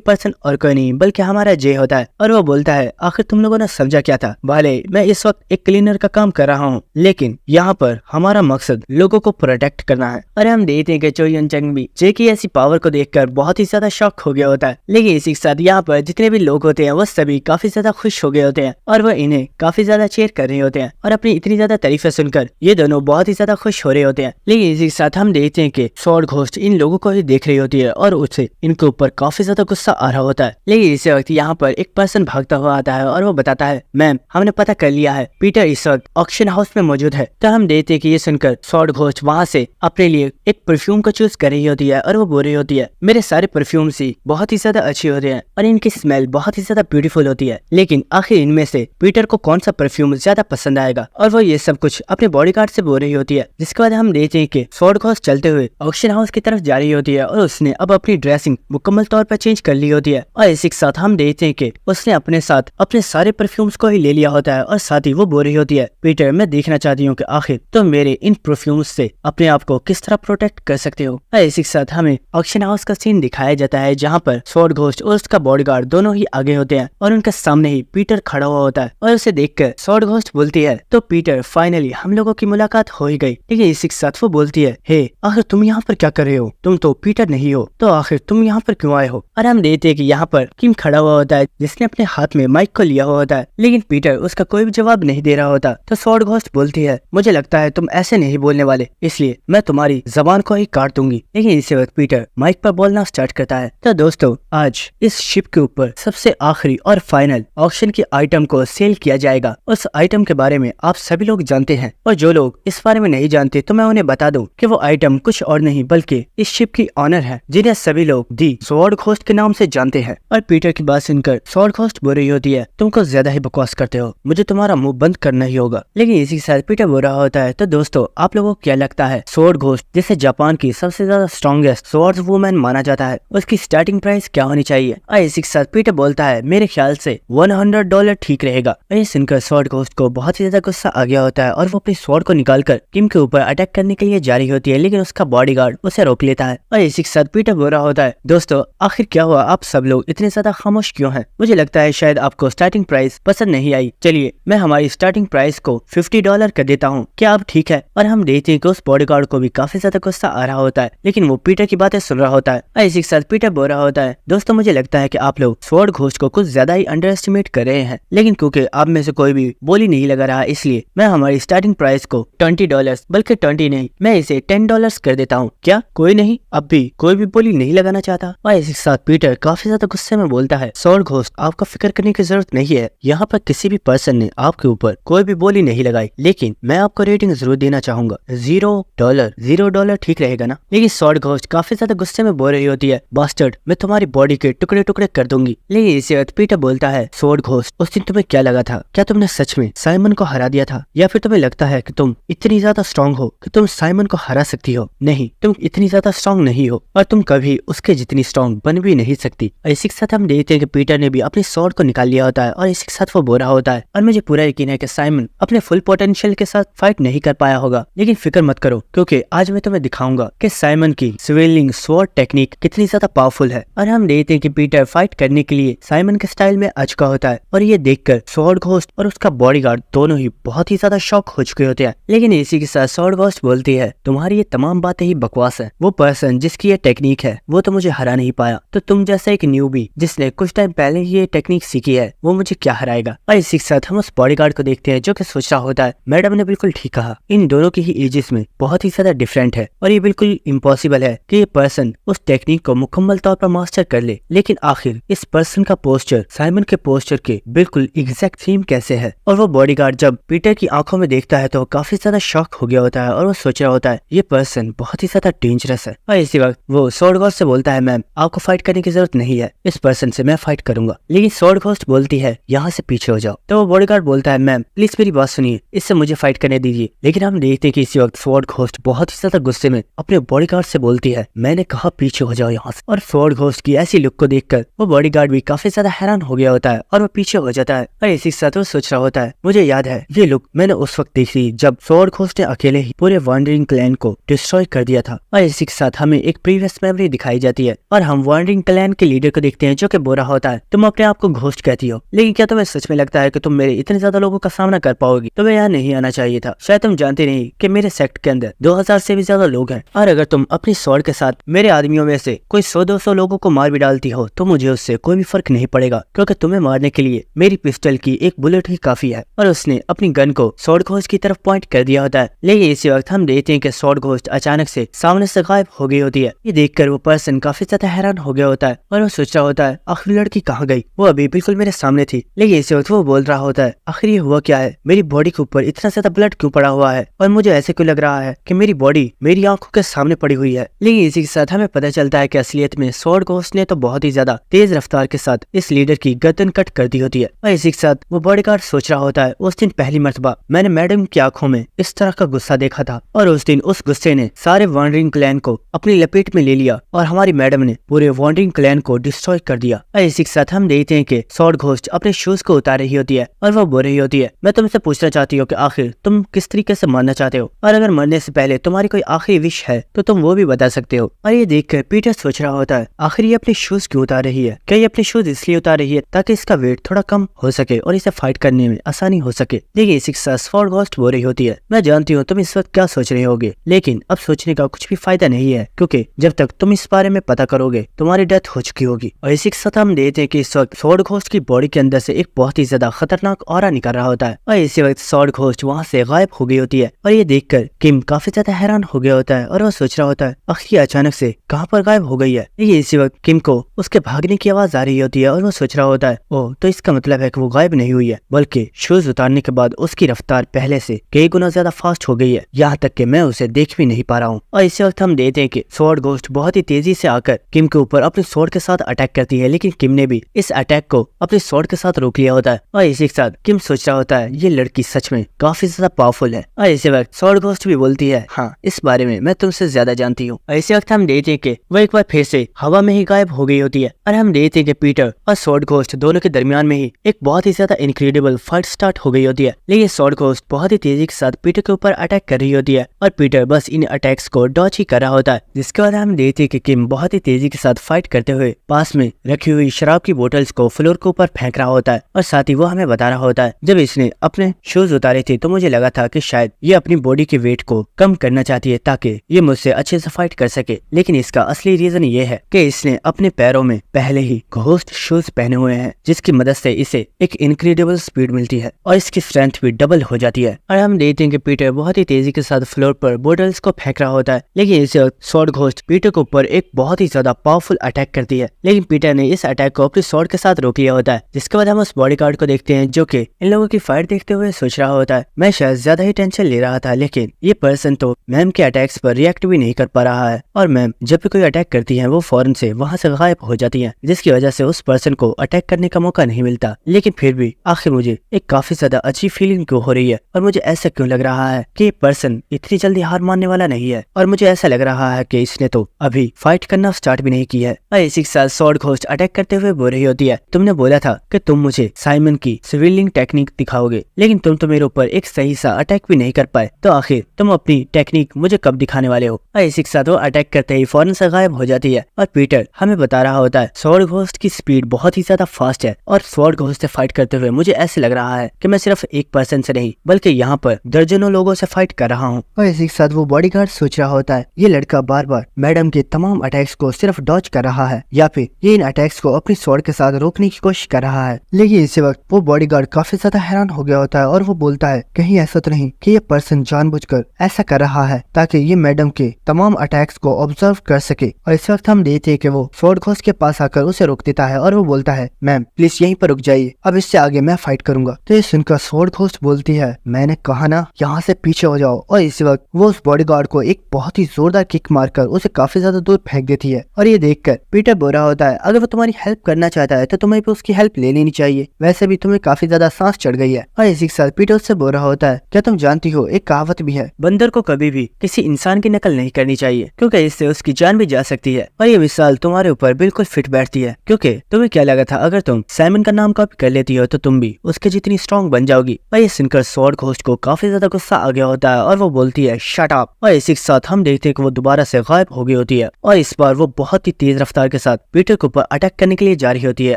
पर्सन और कोई नहीं बल्कि हमारा जे होता है और वो बोलता है, आखिर तुम लोगों ने समझा क्या था? भले मैं इस वक्त एक क्लीनर का काम कर रहा हूँ लेकिन यहाँ पर हमारा मकसद लोगों को प्रोटेक्ट करना है। और हम देखते हैं कि चो यून चंग भी जे की ऐसी पावर को देखकर बहुत ही ज्यादा शॉक हो गया होता है। लेकिन इसी के साथ यहाँ पर जितने भी लोग होते हैं वो सभी काफी ज्यादा खुश हो गए होते हैं और वो इन्हें काफी ज्यादा चेयर कर रहे होते हैं और अपनी इतनी ज्यादा तारीफें सुनकर ये दोनों बहुत ही ज्यादा खुश हो रहे होते हैं। लेकिन इसी के साथ हम देखते हैं कि स्वॉर्ड घोस्ट इन लोगों को ही देख रही होती होती है और उसे इनके ऊपर काफी ज्यादा गुस्सा आ रहा होता है। लेकिन इसी वक्त यहाँ पर एक पर्सन भागता हुआ आता है और वो बताता है, मैम हमने पता कर लिया है, पीटर इस वक्त ऑक्शन हाउस में मौजूद है। तो हम देखते हैं कि ये सुनकर स्वॉर्ड घोस्ट वहाँ से अपने लिए एक परफ्यूम को चूज कर रही होती है और वो बोल रही होती है, मेरे सारे परफ्यूम्स ही बहुत ही ज्यादा अच्छे होते हैं और इनकी स्मेल बहुत ही ज्यादा ब्यूटीफुल होती है, लेकिन आखिर इनमें से पीटर को कौन सा परफ्यूम ज्यादा पसंद आएगा। और वो ये सब कुछ अपने बॉडीगार्ड से बोल रही होती है। जिसके बाद हम देखते हैं कि स्वॉर्ड घोस्ट चलते हुए ऑक्शन हाउस की तरफ जा रही होती है और उसने अब अपनी ड्रेसिंग मुकम्मल तौर पर चेंज कर ली होती है। और इसी के साथ हम देखते हैं कि उसने अपने साथ अपने सारे परफ्यूम्स को ही ले लिया होता है और साथ ही वो बोल रही होती है, पीटर मैं देखना चाहती हूँ कि आखिर तुम मेरे इन परफ्यूम्स से अपने आप को किस तरह प्रोटेक्ट कर सकते हो। और इसी के साथ हमें ऑक्शन हाउस का सीन दिखाया जाता है जहाँ पर स्वॉर्ड घोस्ट और उसका बॉडीगार्ड दोनों ही आगे होते हैं और उनके सामने ही पीटर खड़ा हुआ होता है। और उसे देखकर स्वॉर्ड घोस्ट बोलती है, तो पीटर फाइनली हम लोगों की मुलाकात हो ही गई। लेकिन इसी के साथ वो बोलती है, हे आखिर तुम यहाँ पर क्या कर रहे हो, तुम तो पीटर नहीं हो, तो आखिर तुम यहाँ पर क्यों आए हो। और हम देखते हैं कि यहाँ पर किम खड़ा हुआ होता है जिसने अपने हाथ में माइक को लिया हुआ होता है, लेकिन पीटर उसका कोई भी जवाब नहीं दे रहा होता। तो स्वॉर्ड घोस्ट बोलती है, मुझे लगता है तुम ऐसे नहीं बोलने वाले, इसलिए मैं तुम्हारी जबान को ही काट दूंगी। लेकिन इसी वक्त पीटर माइक पर बोलना स्टार्ट करता है। तो दोस्तों आज इस शिप के ऊपर सबसे आखिरी और फाइनल ऑक्शन की आइटम को सेल किया जाएगा। उस आइटम के बारे में आप सभी लोग जानते हैं और जो लोग इस बारे में नहीं जानते तो मैं उन्हें बता दूं कि वो आइटम कुछ और नहीं बल्कि इस शिप की ऑनर है जिन्हें सभी लोग दी स्वॉर्ड घोस्ट के नाम से जानते हैं। और पीटर की बात सुनकर स्वॉर्ड घोस्ट बोल रही होती है, तुम कुछ ज्यादा ही बकवास करते हो, मुझे तुम्हारा मुंह बंद करना ही होगा। लेकिन इसी के साथ पीटर बोल रहा होता है, तो दोस्तों आप लोगों को क्या लगता है स्वॉर्ड घोस्ट जिसे जापान की सबसे ज्यादा स्ट्रॉन्गेस्ट स्वॉर्ड वुमन माना जाता है उसकी स्टार्टिंग प्राइस क्या होनी चाहिए। और इसी के साथ पीटर बोलता है, मेरे ख्याल से $100 ठीक रहेगा। ये सुनकर स्वॉर्ड घोस्ट को बहुत ही ज्यादा गुस्सा आ गया होता है और वो अपनी स्वॉर्ड को निकालकर किम के ऊपर अटैक करने के लिए जा रही होती है, लेकिन उसका बॉडीगार्ड उसे रोक लेता है। और इसी के साथ पीटर बोल रहा होता है, दोस्तों आखिर क्या हुआ, आप सब लोग इतने ज्यादा खामोश क्यों हैं? मुझे लगता है शायद आपको स्टार्टिंग प्राइस पसंद नहीं आई। चलिए मैं हमारी स्टार्टिंग प्राइस को $50 कर देता हूँ, क्या आप ठीक है? और हम देखते हैं कि उस बॉडीगार्ड को भी काफी ज्यादा गुस्सा आ रहा होता है, लेकिन वो पीटर की बातें सुन रहा होता है। और इसी के साथ पीटर बोल रहा होता है, दोस्तों मुझे लगता है कि आप लोग स्वॉर्ड घोस्ट को कुछ ज्यादा ही अंडर एस्टिमेट कर रहे हैं, लेकिन क्योंकि आप में से कोई भी बोली नहीं लगा रहा इसलिए मैं हमारी स्टार्टिंग प्राइस को $20 बल्कि 20 नहीं मैं इसे $10 कर देता हूँ। क्या कोई नहीं, अब भी कोई भी बोली नहीं लगाना चाहता? और इसी के साथ पीटर काफी ज्यादा गुस्से में बोलता है, स्वॉर्ड घोस्ट आपको फिक्र करने की जरूरत नहीं है, यहाँ पर किसी भी पर्सन ने आपके ऊपर कोई भी बोली नहीं लगाई, लेकिन मैं आपको रेटिंग जरूर देना चाहूंगा, $0 ठीक रहेगा ना? लेकिन स्वॉर्ड घोस्ट काफी ज्यादा गुस्से में बोल रही होती है, बास्टर्ड मैं तुम्हारी बॉडी के टुकड़े टुकड़े कर दूंगी। लेकिन इसी वक्त पीटर बोलता है, स्वॉर्ड घोस्ट उस दिन तुम्हें क्या लगा था, क्या तुमने सच में साइमन को हरा दिया था या फिर तुम्हें लगता है कि तुम इतनी ज्यादा स्ट्रॉन्ग हो कि तुम साइमन को हरा सकती हो? नहीं, तुम इतनी ज्यादा स्ट्रॉन्ग नहीं हो और तुम कभी उसके जितनी स्ट्रॉन्ग बन भी नहीं सकती। और इसी के साथ हम देखते हैं कि पीटर ने भी अपनी स्वॉर्ड को निकाल लिया होता है और इसी के साथ वो बोल रहा होता है, और मुझे पूरा यकीन है कि साइमन अपने फुल पोटेंशियल के साथ फाइट नहीं कर पाया होगा, लेकिन फिक्र मत करो क्योंकि आज मैं तुम्हें दिखाऊंगा कि साइमन की स्वेलिंग स्वॉर्ड टेक्निक कितनी ज्यादा पावरफुल है। और हम देखते हैं कि पीटर फाइट करने के लिए साइमन के स्टाइल में आ चुका होता है और ये देखकर स्वॉर्ड घोस्ट और उसका बॉडीगार्ड दोनों ही बहुत ही ज्यादा शॉक हो चुके होते हैं। लेकिन इसी के साथ स्वॉर्ड घोस्ट बोलती है, तुम्हारी ये तमाम बातें ही बकवास है, वो पर्सन जिसकी ये टेक्निक है वो तो मुझे हरा नहीं पाया, तो तुम जैसा एक न्यूबी जिसने कुछ टाइम पहले ही ये टेक्निक सीखी है वो मुझे क्या हराएगा। और इसी के साथ हम उस बॉडीगार्ड को देखते हैं जो कि सोच रहा होता है, मैडम ने बिल्कुल ठीक कहा, इन दोनों की ही एजेस में बहुत ही ज्यादा डिफरेंट है और ये बिल्कुल इम्पॉसिबल है कि ये पर्सन उस टेक्निक को मुकम्मल तौर पर मास्टर कर ले। लेकिन आखिर इस पर्सन का पोस्चर साइमन के पोस्चर के बिल्कुल एग्जैक्ट सेम कैसे है? और वो बॉडीगार्ड जब पीटर की आंखों में देखता है तो काफी ज्यादा शॉक हो गया होता है और वो सोच रहा होता है ये पर्सन बहुत ही ज्यादा डेंजरस है। और इसी वक्त वो स्वॉर्ड घोस्ट से बोलता है, मैम आपको फाइट करने की जरूरत नहीं है, इस पर्सन से मैं फाइट करूंगा। लेकिन स्वॉर्ड घोस्ट बोलती है, यहाँ से पीछे हो जाओ। तो वो बॉडीगार्ड बोलता है, मैम प्लीज मेरी बात सुनिए, इससे मुझे फाइट करने दीजिए। लेकिन हम देखते हैं कि इसी वक्त स्वॉर्ड घोस्ट बहुत ही ज्यादा गुस्से में अपने बॉडीगार्ड से बोलती है, मैंने कहा पीछे हो जाओ यहाँ से। और स्वॉर्ड घोस्ट की ऐसी लुक को देखकर वो बॉडीगार्ड भी काफी ज्यादा हैरान हो गया होता है और वो पीछे हो जाता है। और इसी के साथ वो सोच रहा होता है, मुझे याद है ये लुक मैंने उस वक्त देखी जब स्वॉर्ड घोस्ट ने अकेले ही पूरे वांडरिंग क्लैन को डिस्ट्रॉय कर दिया था। और इसी के साथ हमें एक प्रीवियस मेमोरी दिखाई जाती है और हम वांडरिंग क्लैन के लीडर को देखते हैं जो कि बोल रहा होता है, तुम अपने आप को घोस्ट कहती हो, लेकिन क्या तुम्हें सच में लगता है कि तुम मेरे इतने ज्यादा लोगों का सामना कर पाओगी? तुम्हें यहाँ नहीं आना चाहिए था, शायद तुम जानते नहीं कि मेरे सेक्ट के अंदर 2000 से भी ज्यादा लोग हैं और अगर तुम अपनी स्वॉर्ड के साथ मेरे आदमियों में से कोई 100-200 लोगों को मार भी डालती हो तो मुझे उससे कोई भी फर्क नहीं पड़ेगा, क्योंकि तुम्हें मारने के लिए मेरी पिस्टल की एक बुलेट ही काफी है। और उसने अपनी गन को स्वॉर्ड घोस्ट की तरफ पॉइंट कर दिया होता है। लेकिन इसी वक्त हम देखते हैं कि स्वॉर्ड घोस्ट अचानक से सामने से गायब हो गई होती है। ये देखकर वो पर्सन काफी ज्यादा हैरान हो गया होता है और वो सोच रहा होता है आखिर लड़की कहाँ गई, वो अभी बिल्कुल मेरे सामने थी। लेकिन इसी वक्त वो बोल रहा होता है आखिर ये हुआ क्या है, मेरी बॉडी के ऊपर इतना ज्यादा ब्लड क्यों पड़ा हुआ है और मुझे ऐसे क्यों लग रहा है कि मेरी बॉडी मेरी आंखों के सामने पड़ी हुई है। लेकिन इसी के साथ हमें पता चलता है कि असलियत में स्वॉर्ड घोस्ट ने तो बहुत ही ज्यादा तेज रफ्तार के साथ इस लीडर की गर्दन कट कर दी होती है। और इसी के साथ वो बॉडीगार्ड सोच रहा होता है उस दिन पहली मर्तबा मैंने मैडम की आंखों में इस तरह का गुस्सा देखा था और उस दिन उस गुस्से ने सारे वॉन्डरिंग क्लैन को अपनी लपेट में ले लिया और हमारी मैडम ने पूरे वॉन्डरिंग क्लैन को डिस्ट्रॉय कर दिया। और इसी के साथ हम देखते हैं कि स्वॉर्ड घोस्ट अपने शूज को उतार रही होती है और वो बोल रही होती है मैं तुमसे पूछना चाहती हूँ कि आखिर तुम किस तरीके से मरना चाहते हो और अगर मरने से पहले तुम्हारी कोई आखिरी विश है तो तुम वो भी बता सकते हो। और ये देखकर पीटर सोच रहा होता है आखिर ये अपने शूज क्यों उतार रही है, क्या ये अपने शूज इसलिए उतार रही है ताकि इसका वेट थोड़ा कम हो सके और इसे फाइट करने में आसानी हो सके। देखिए इसी के साथ स्वॉर्ड घोस्ट बोल रही होती है मैं जानती हूँ तुम इस वक्त क्या सोच रहे होगे, लेकिन अब सोचने का कुछ भी फायदा नहीं है क्योंकि जब तक तुम इस बारे में पता करोगे तुम्हारी डेथ हो चुकी होगी। और इसी के साथ हम देखते हैं कि इस वक्त स्वॉर्ड घोस्ट की बॉडी के अंदर से एक बहुत ही ज्यादा खतरनाक ऑरा निकल रहा होता है और इसी वक्त स्वॉर्ड घोस्ट वहाँ से गायब हो गई होती है। और ये देखकर किम काफी ज्यादा हैरान हो गया होता है और वो सोच रहा होता है आखिर अचानक से कहाँ पर गायब हो गई है। ये इसी वक्त किम को उसके भागने की आवाज आ रही होती है और वो सोच रहा होता है ओह तो इसका मतलब है कि वो गायब नहीं हुई है बल्कि शूज उतारने के बाद उसकी रफ्तार पहले से कई गुना ज्यादा फास्ट हो गई है, यहाँ तक कि मैं उसे देख भी नहीं पा रहा हूँ। और इसी वक्त हम देखते हैं कि स्वॉर्ड घोस्ट बहुत ही तेजी से आकर किम के ऊपर अपने स्वॉर्ड के साथ अटैक करती है, लेकिन किम ने भी इस अटैक को अपने स्वॉर्ड के साथ रोक लिया होता है। और इसी के साथ किम सोच रहा होता है ये लड़की सच में काफी ज्यादा पावरफुल है। और इसी वक्त स्वॉर्ड घोस्ट भी बोलती है हाँ इस बारे में मैं तुमसे ज्यादा जानती हूँ। और इसी वक्त हम देखते हैं कि वो एक बार फिर से हवा में ही गायब हो गई होती है और हम देखते हैं कि पीटर और स्वॉर्ड घोस्ट दोनों के दरमियान में ही एक बहुत ही ज्यादा इनक्रेडिबल फाइट स्टार्ट हो गई होती है। लेकिन स्वॉर्ड घोस्ट बहुत ही तेजी के साथ पीटर के ऊपर अटैक कर रही होती है और पीटर बस इन अटैक्स को डॉच ही कर रहा होता है। जिसके बाद हम देखते हैं कि किम बहुत ही तेजी के साथ फाइट करते हुए पास में रखी हुई शराब की बोतल्स को फ्लोर के ऊपर फेंक रहा होता है और साथ ही वो हमें बता रहा होता है जब इसने अपने शूज उतारे थे तो मुझे लगा था कि शायद ये अपनी बॉडी के वेट को कम करना चाहती है ताकि ये मुझसे अच्छे से फाइट कर सके, लेकिन इसका असली रीजन ये है कि इसने अपने पैरों में पहले ही घोस्ट शूज पहने हुए हैं जिसकी मदद से इसे एक इनक्रेडिबल स्पीड मिलती है और इसकी स्ट्रेंथ भी डबल हो जाती है। और हम देखते हैं कि पीटर बहुत ही तेजी के साथ फ्लोर पर बोटल्स को फेंक रहा होता है, लेकिन इस वक्त स्वॉर्ड घोस्ट पीटर के ऊपर एक बहुत ही ज्यादा पावरफुल अटैक करती है, लेकिन पीटर ने इस अटैक को अपने स्वॉर्ड के साथ रोक लिया होता है। जिसके बाद हम उस बॉडीगार्ड को देखते हैं जो कि इन लोगों की फाइट देखते हुए सोच रहा होता है मैं शायद ज्यादा ही टेंशन ले रहा था, लेकिन ये पर्सन तो मैम के अटैक्स पर रिएक्ट भी नहीं कर पा रहा है और मैम जब भी कोई अटैक करती है वो फौरन से वहाँ से गायब हो जाती है, जिसकी वजह से उस पर्सन को अटैक करने का मौका नहीं मिलता। लेकिन फिर भी आखिर मुझे एक काफी ज्यादा अच्छी फीलिंग क्यों हो रही है और मुझे ऐसा क्यों लग रहा है कि ये पर्सन इतनी जल्दी हार मानने वाला नहीं है और मुझे ऐसा लग रहा है कि इसने तो अभी फाइट करना स्टार्ट भी नहीं किया है। और इसी के साथ स्वॉर्ड घोस्ट अटैक करते हुए बोल रही होती है तुमने बोला था कि तुम मुझे साइमन की स्विलिंग टेक्निक दिखाओगे, लेकिन तुम तो मेरे ऊपर एक सही सा अटैक भी नहीं कर पाए, तो आखिर तुम अपनी टेक्निक मुझे कब दिखाने वाले हो। और इसी के साथ वो अटैक करते ही फौरन से गायब हो जाती है और पीटर हमें बता रहा होता है स्वॉर्ड घोस्ट की स्पीड बहुत ही ज्यादा फास्ट है और स्वॉर्ड घोस्ट से फाइट करते हुए मुझे ऐसे लग रहा है कि मैं सिर्फ एक पर्सन से नहीं बल्कि यहाँ पर दर्जनों लोगों से फाइट कर रहा हूँ। और इसी के साथ वो बॉडीगार्ड सोच रहा होता है ये लड़का बार बार मैडम के तमाम अटैक्स को सिर्फ डॉज कर रहा है या फिर ये इन अटैक्स को अपनी स्वॉर्ड के साथ रोकने की कोशिश कर रहा है। लेकिन इसी वक्त वो बॉडीगार्ड काफी ज्यादा हैरान हो गया होता है और वो बोलता है कहीं ऐसा तो नहीं कि ये पर्सन जानबूझकर ऐसा कर रहा है ताकि ये मैडम के तमाम अटैक्स को ऑब्जर्व कर सके। और इस वक्त हम देखते हैं कि वो स्वॉर्ड घोस्ट के पास आकर उसे रोक देता है और वो बोलता है मैम प्लीज यहीं पर रुक जाइए, अब इससे आगे मैं फाइट करूंगा। तो ये सुनकर स्वॉर्ड घोस्ट बोलती है मैंने कहा ना यहाँ से पीछे हो जाओ। और इसी वक्त वो उस बॉडीगार्ड को एक बहुत ही जोरदार किक मारकर उसे काफी ज्यादा दूर फेंक देती है। और ये देखकर पीटर बोल रहा होता है अगर वो तुम्हारी हेल्प करना चाहता है तो तुम्हें भी उसकी हेल्प ले लेनी चाहिए, वैसे भी तुम्हें काफी ज्यादा सांस चढ़ गई है। और इसी के साथ पीटर उससे बोल रहा होता है क्या तुम जानती हो एक कहावत भी है बंदर को कभी भी किसी इंसान की नकल नहीं करनी चाहिए क्योंकि इससे उसकी जान भी जा सकती है। और ये मिसाल तुम्हारे ऊपर बिल्कुल फिट बैठती है क्योंकि तुम्हें क्या लगा था अगर तुम साइमन का नाम कॉपी कर लेती हो तो तुम भी उसके जितनी स्ट्रॉन्ग बन जाओगी। और ये सुनकर स्वॉर्ड घोस्ट को काफी ज्यादा गुस्सा आ गया होता है और वो बोलती है शट अप। और इसी के साथ हम देखते हैं कि वो दोबारा से गायब हो गई होती है और इस बार वो बहुत ही तेज रफ्तार के साथ पीटर के ऊपर अटैक करने के लिए जा रही होती है।